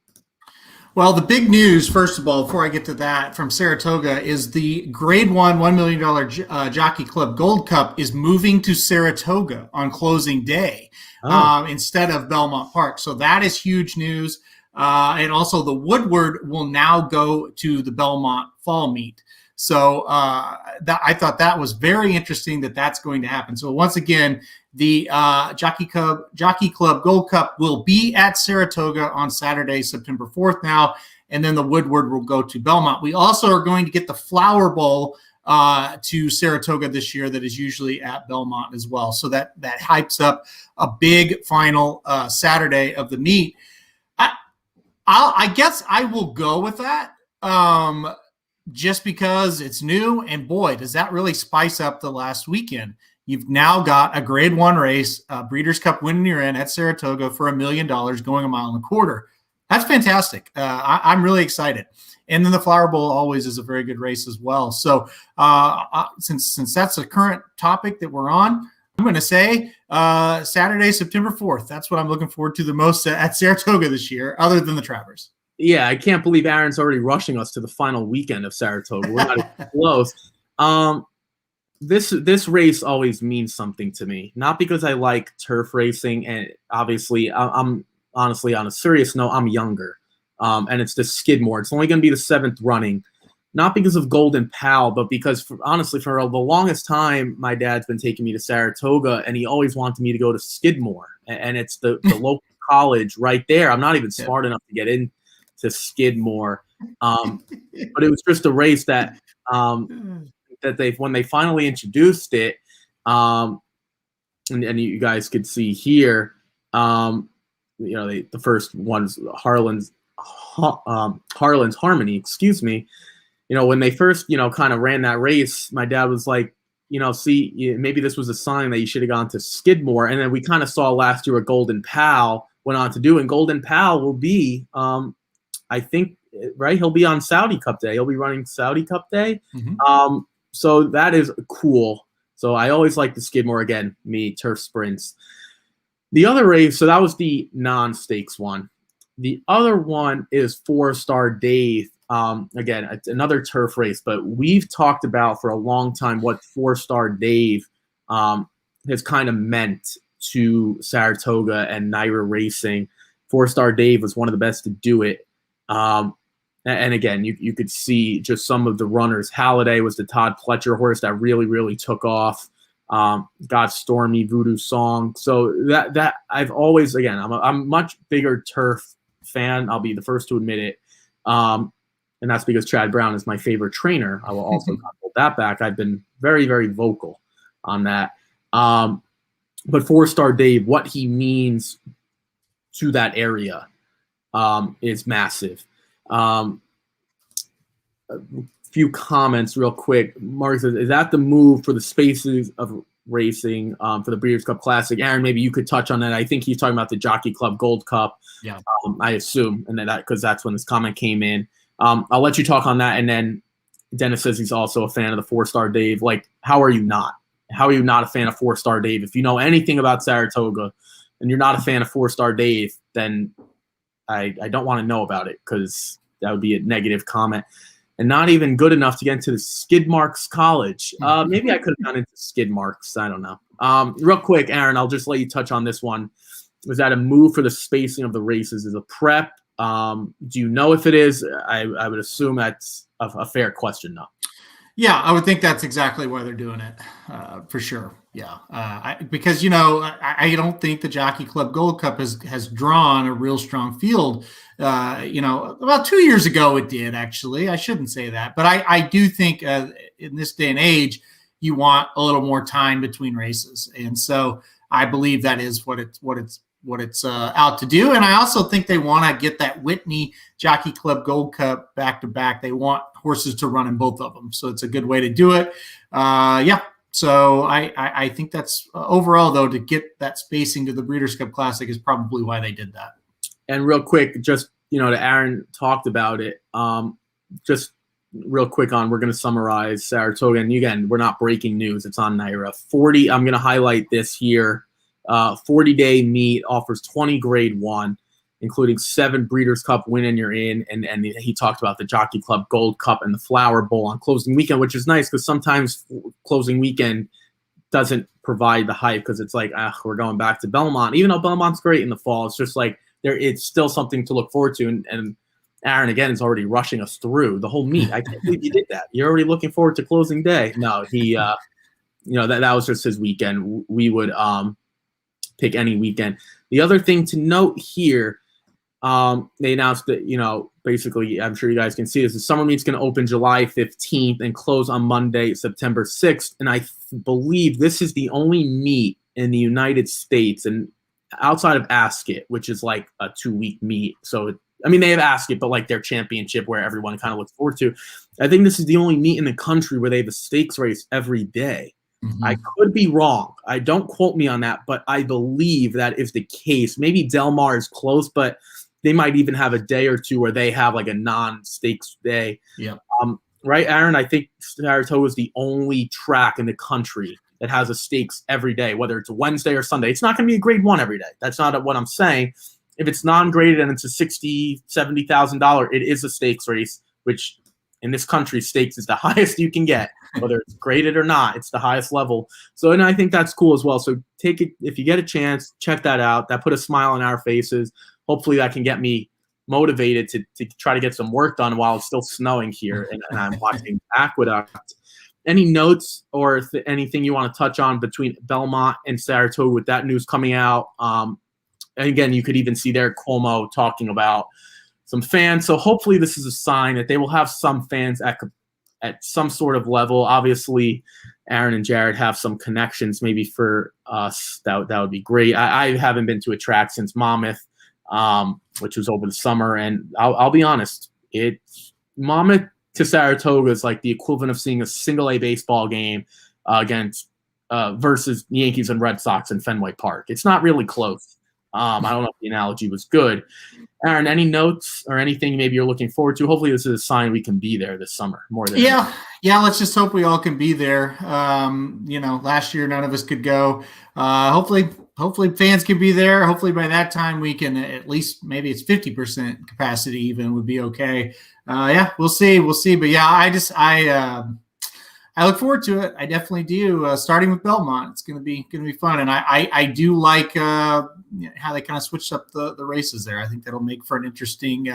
Well, the big news, first of all, before I get to that, from Saratoga is the Grade 1 $1 million Jockey Club Gold Cup is moving to Saratoga on closing day instead of Belmont Park. So that is huge news. And also the Woodward will now go to the Belmont Fall Meet. So I thought that was very interesting that that's going to happen. So once again, the Jockey Club Gold Cup will be at Saratoga on Saturday, September 4th now, and then the Woodward will go to Belmont. We also are going to get the Flower Bowl to Saratoga this year that is usually at Belmont as well. So that hypes up a big final Saturday of the meet. I guess I will go with that just because it's new. And boy, does that really spice up the last weekend. You've now got a grade 1 race, Breeders' Cup win you're in at Saratoga for $1 million going a mile and a quarter. That's fantastic. I'm really excited. And then the Flower Bowl always is a very good race as well. So since that's a current topic that we're on, I'm going to say Saturday, September 4th. That's what I'm looking forward to the most at Saratoga this year, other than the Travers. Yeah, I can't believe Aaron's already rushing us to the final weekend of Saratoga. We're not even close. This race always means something to me, not because I like turf racing, and obviously, I'm honestly, on a serious note, I'm younger, and it's the Skidmore. It's only going to be the 7th running. Not because of Golden Pal, but because, honestly, for the longest time, my dad's been taking me to Saratoga, and he always wanted me to go to Skidmore. And it's the local college right there. I'm not even smart enough to get into Skidmore. But it was just a race that when they finally introduced it, and you guys could see here, the first one's Harlan's Harmony, excuse me. When they first, kind of ran that race, my dad was like, maybe this was a sign that you should have gone to Skidmore. And then we kind of saw last year what Golden Pal went on to do. And Golden Pal will be, I think, right, he'll be on Saudi Cup Day. He'll be running Saudi Cup Day. Mm-hmm. So that is cool. So I always like the Skidmore, again, turf sprints. The other race, so that was the non-stakes one. The other one is 4-Star Dave. Again, it's another turf race, but we've talked about for a long time what 4-Star Dave has kind of meant to Saratoga and NYRA racing. 4-Star Dave was one of the best to do it. And again, you could see just some of the runners. Halliday was the Todd Pletcher horse that really, really took off. Got Stormy, Voodoo Song. So that I've always, again, I'm a much bigger turf fan. I'll be the first to admit it. And that's because Chad Brown is my favorite trainer. I will also not hold that back. I've been very, very vocal on that. But 4-Star Dave, what he means to that area is massive. A few comments real quick. Mark says, is that the move for the spaces of racing for the Breeders' Cup Classic? Aaron, maybe you could touch on that. I think he's talking about the Jockey Club Gold Cup. Yeah. I assume, and that because that's when this comment came in. I'll let you talk on that. And then Dennis says he's also a fan of the 4-Star Dave. Like, how are you not? How are you not a fan of 4-Star Dave? If you know anything about Saratoga and you're not a fan of 4-Star Dave, then I don't want to know about it, because that would be a negative comment. And not even good enough to get into the Skid Marks College. Maybe I could have gone into Skid Marks. I don't know. Real quick, Aaron, I'll just let you touch on this one. Was that a move for the spacing of the races? Is a prep? Do you know if it is? I would assume that's a fair question, though. Yeah, I would think that's exactly why they're doing it, for sure. Yeah, because I don't think the Jockey Club Gold Cup has drawn a real strong field. About 2 years ago it did, actually. I shouldn't say that, but I do think in this day and age you want a little more time between races, and so I believe that is what it's out to do. And I also think they want to get that Whitney Jockey Club Gold Cup back to back. They want horses to run in both of them, so it's a good way to do it. So I think that's overall, though, to get that spacing to the Breeders' Cup Classic is probably why they did that. And real quick, just to Aaron talked about it. Just real quick we're going to summarize Saratoga, and again, we're not breaking news. It's on NYRA. 40. I'm going to highlight this here. 40-day meet offers 20 grade 1, including 7 Breeders' Cup win and you're in. And he talked about the Jockey Club Gold Cup and the Flower Bowl on closing weekend, which is nice because sometimes closing weekend doesn't provide the hype because it's like, we're going back to Belmont. Even though Belmont's great in the fall, it's just like it's still something to look forward to. And Aaron, again, is already rushing us through the whole meet. I can't believe you did that. You're already looking forward to closing day. No, he, that was just his weekend. We would pick any weekend. The other thing to note here They announced that, basically, I'm sure you guys can see this. The summer meet's going to open July 15th and close on Monday, September 6th. And I believe this is the only meet in the United States and outside of Ascot, which is like a 2-week meet. So, they have Ascot, but like their championship where everyone kind of looks forward to. I think this is the only meet in the country where they have a stakes race every day. Mm-hmm. I could be wrong. Don't quote me on that, but I believe that is the case. Maybe Del Mar is close, but they might even have a day or two where they have like a non-stakes day. Yeah. Right, Aaron? I think Saratoga is the only track in the country that has a stakes every day, whether it's a Wednesday or Sunday. It's not going to be a grade 1 every day. That's not what I'm saying. If it's non-graded and it's a $60,000, $70,000, it is a stakes race, which in this country, stakes is the highest you can get, whether it's graded or not. It's the highest level. So, and I think that's cool as well. So take it, if you get a chance, check that out. That put a smile on our faces. Hopefully that can get me motivated to try to get some work done while it's still snowing here and I'm watching Aqueduct. Any notes or anything you want to touch on between Belmont and Saratoga with that news coming out? And again, you could even see there Cuomo talking about some fans. So hopefully this is a sign that they will have some fans at some sort of level. Obviously, Aaron and Jared have some connections maybe for us. That would be great. I haven't been to a track since Monmouth, which was over the summer. And I'll be honest, Monmouth to Saratoga is like the equivalent of seeing a single-A baseball game against versus Yankees and Red Sox in Fenway Park. It's not really close. I don't know if the analogy was good. Aaron, any notes or anything maybe you're looking forward to? Hopefully this is a sign we can be there this summer more than Yeah, let's just hope we all can be there. Last year none of us could go. Hopefully fans can be there. Hopefully by that time we can at least, maybe it's 50% capacity even would be okay. We'll see. But I look forward to it. I definitely do. Starting with Belmont, it's gonna be fun, and I do like how they kind of switched up the races there. I think that'll make for an interesting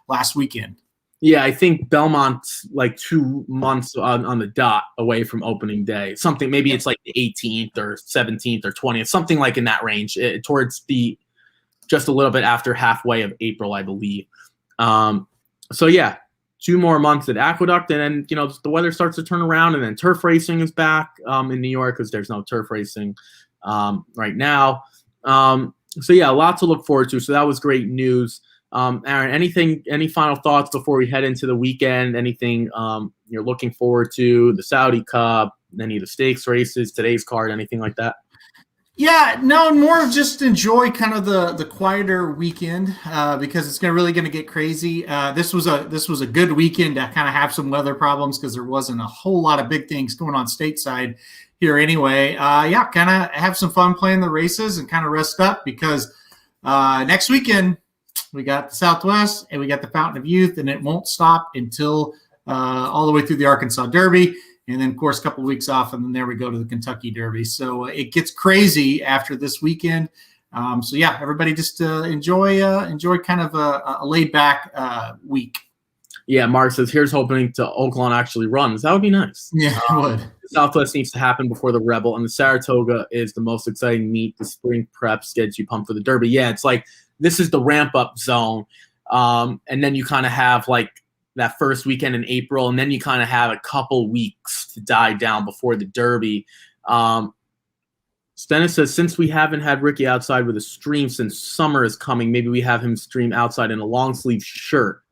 last weekend. Yeah, I think Belmont's like 2 months on the dot away from opening day. Something maybe it's like the 18th or 17th or 20th, something like in that range, towards just a little bit after halfway of April, I believe. So yeah. 2 more months at Aqueduct, and then the weather starts to turn around, and then turf racing is back in New York because there's no turf racing right now. So yeah, a lot to look forward to. So that was great news. Aaron, any final thoughts before we head into the weekend? Anything you're looking forward to? The Saudi Cup, any of the stakes races, today's card, anything like that? Yeah, no, more of just enjoy kind of the quieter weekend because it's really going to get crazy. This was a good weekend to kind of have some weather problems because there wasn't a whole lot of big things going on stateside here anyway. Kind of have some fun playing the races and kind of rest up because next weekend we got the Southwest and we got the Fountain of Youth, and it won't stop until all the way through the Arkansas Derby. And then, of course, a couple of weeks off, and then there we go to the Kentucky Derby. So it gets crazy after this weekend. Everybody just enjoy kind of a laid-back week. Yeah, Mark says, here's hoping to Oaklawn actually runs. That would be nice. Yeah, it would. The Southwest needs to happen before the Rebel, and the Saratoga is the most exciting meet. The spring preps gets you pumped for the Derby. Yeah, it's like this is the ramp-up zone, and then you kind of have like that first weekend in April, and then you kind of have a couple weeks to die down before the Derby. Stennis says, since we haven't had Ricky outside with a stream since summer is coming, maybe we have him stream outside in a long sleeve shirt.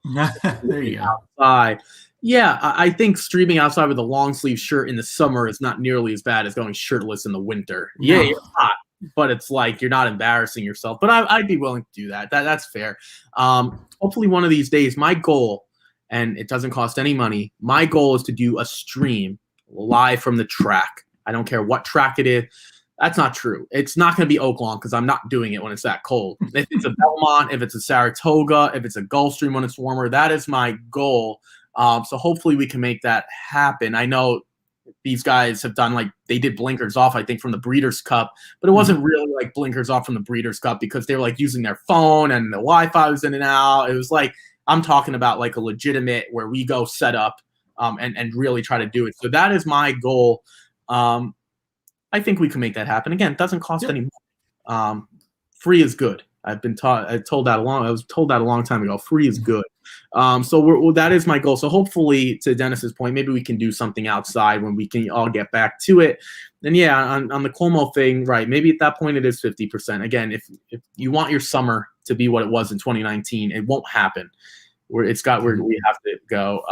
There you go. Outside. Yeah, I think streaming outside with a long sleeve shirt in the summer is not nearly as bad as going shirtless in the winter. No. Yeah, you're hot, but it's like you're not embarrassing yourself. But I'd be willing to do that. That's fair. Hopefully one of these days, my goal, and it doesn't cost any money, my goal is to do a stream live from the track. I don't care what track it is. That's not true. It's not going to be Oaklawn because I'm not doing it when it's that cold. If it's a Belmont, if it's a Saratoga, if it's a Gulfstream when it's warmer, that is my goal. So hopefully we can make that happen. I know these guys have done they did blinkers off, I think, from the Breeders' Cup, but it wasn't really like blinkers off from the Breeders' Cup because they were using their phone and the Wi-Fi was in and out. It was I'm talking about a legitimate where we go set up and really try to do it. So that is my goal. I think we can make that happen. Again, it doesn't cost any money. Free is good. I was told that a long time ago. Free is good. So that is my goal. So hopefully, to Dennis's point, maybe we can do something outside when we can all get back to it. And yeah, on the Cuomo thing, right? Maybe at that point it is 50%. Again, if you want your summer to be what it was in 2019, it won't happen. Where we have to go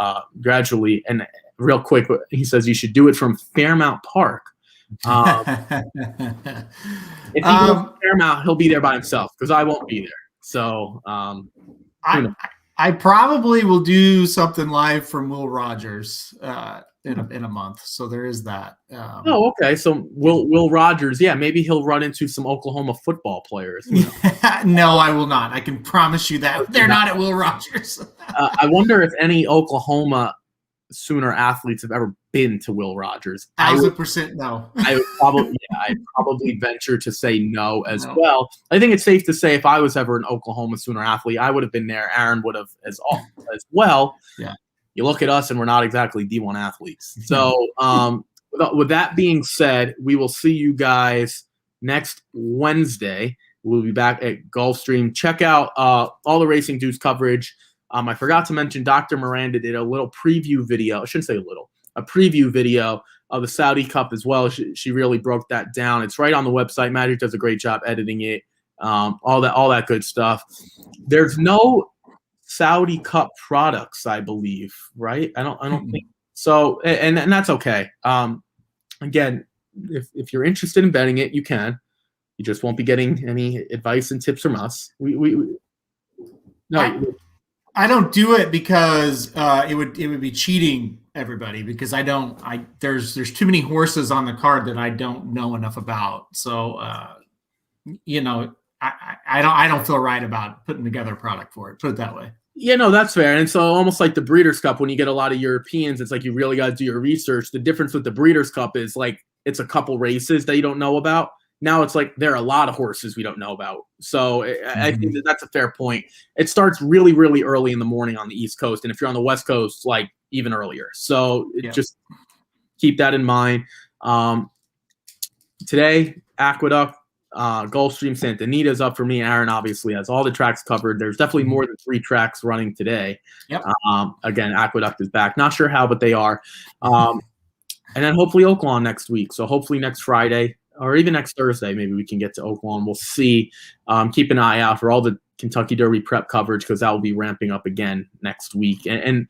gradually. And real quick, he says you should do it from Fairmount Park. If he goes to Fairmount, he'll be there by himself because I won't be there. So I probably will do something live from Will Rogers in a month. So there is that. Okay. So Will Rogers, yeah, maybe he'll run into some Oklahoma football players. No, I will not. I can promise you that they're not at Will Rogers. I wonder if any Oklahoma Sooner athletes have ever been to Will Rogers. 1,000% no. I'd probably venture to say no as well. I think it's safe to say if I was ever an Oklahoma Sooner athlete, I would have been there. Aaron would have as well. Yeah. You look at us and we're not exactly D1 athletes. So with that being said, we will see you guys next Wednesday. We'll be back at Gulfstream. Check out all the Racing Dudes coverage. I forgot to mention Dr. Miranda did a little preview video. I shouldn't say a preview video of the Saudi Cup as well. She really broke that down. It's right on the website. Magic does a great job editing it. All that good stuff. There's no Saudi Cup products, I believe, right? I don't think so, and that's okay. Again, if you're interested in betting it, you can. You just won't be getting any advice and tips from us. I don't do it because it would be cheating everybody because there's too many horses on the card that I don't know enough about. So I don't feel right about putting together a product for it. Put it that way. Yeah, no, that's fair. And so almost like the Breeders' Cup, when you get a lot of Europeans, it's like you really got to do your research. The difference with the Breeders' Cup is like it's a couple races that you don't know about. Now it's like there are a lot of horses we don't know about. So I think that's a fair point. It starts really, really early in the morning on the East Coast. And if you're on the West Coast, like even earlier. So just keep that in mind. Today, Aqueduct, Gulfstream, Santa Anita is up for me. Aaron obviously has all the tracks covered. There's definitely more than 3 tracks running today. Yep. Again, Aqueduct is back. Not sure how, but they are. And then hopefully Oaklawn next week. So hopefully next Friday, or even next Thursday, maybe we can get to Oaklawn. We'll see. Keep an eye out for all the Kentucky Derby prep coverage because that will be ramping up again next week. And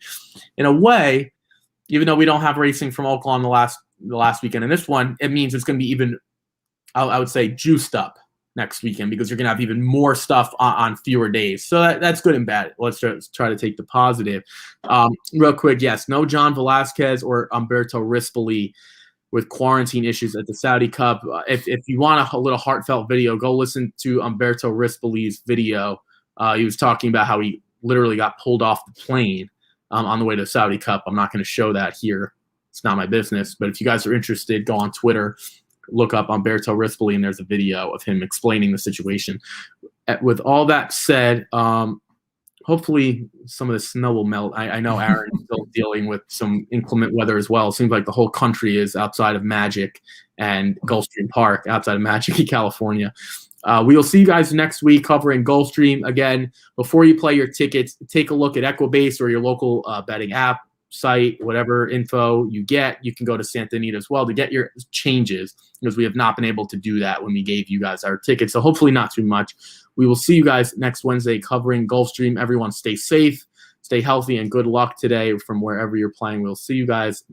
in a way, even though we don't have racing from Oaklawn the last weekend and this one, it means it's going to be even, I would say, juiced up next weekend because you're going to have even more stuff on fewer days. So that's good and bad. Let's try to take the positive. Real quick, yes, no John Velasquez or Umberto Rispoli with quarantine issues at the Saudi Cup. If you want a little heartfelt video, go listen to Umberto Rispoli's video. He was talking about how he literally got pulled off the plane on the way to the Saudi Cup. I'm not going to show that here. It's not my business. But if you guys are interested, go on Twitter, look up Umberto Rispoli, and there's a video of him explaining the situation. With all that said, hopefully some of the snow will melt. I know Aaron is still dealing with some inclement weather as well. It seems like the whole country is outside of Magic and Gulfstream Park, outside of Magic in California. We will see you guys next week covering Gulfstream. Again, before you play your tickets, take a look at Equibase or your local betting app, site, whatever info you get. You can go to Santa Anita as well to get your changes because we have not been able to do that when we gave you guys our tickets. So hopefully not too much. We will see you guys next Wednesday covering Gulfstream. Everyone stay safe, stay healthy, and good luck today from wherever you're playing. We'll see you guys next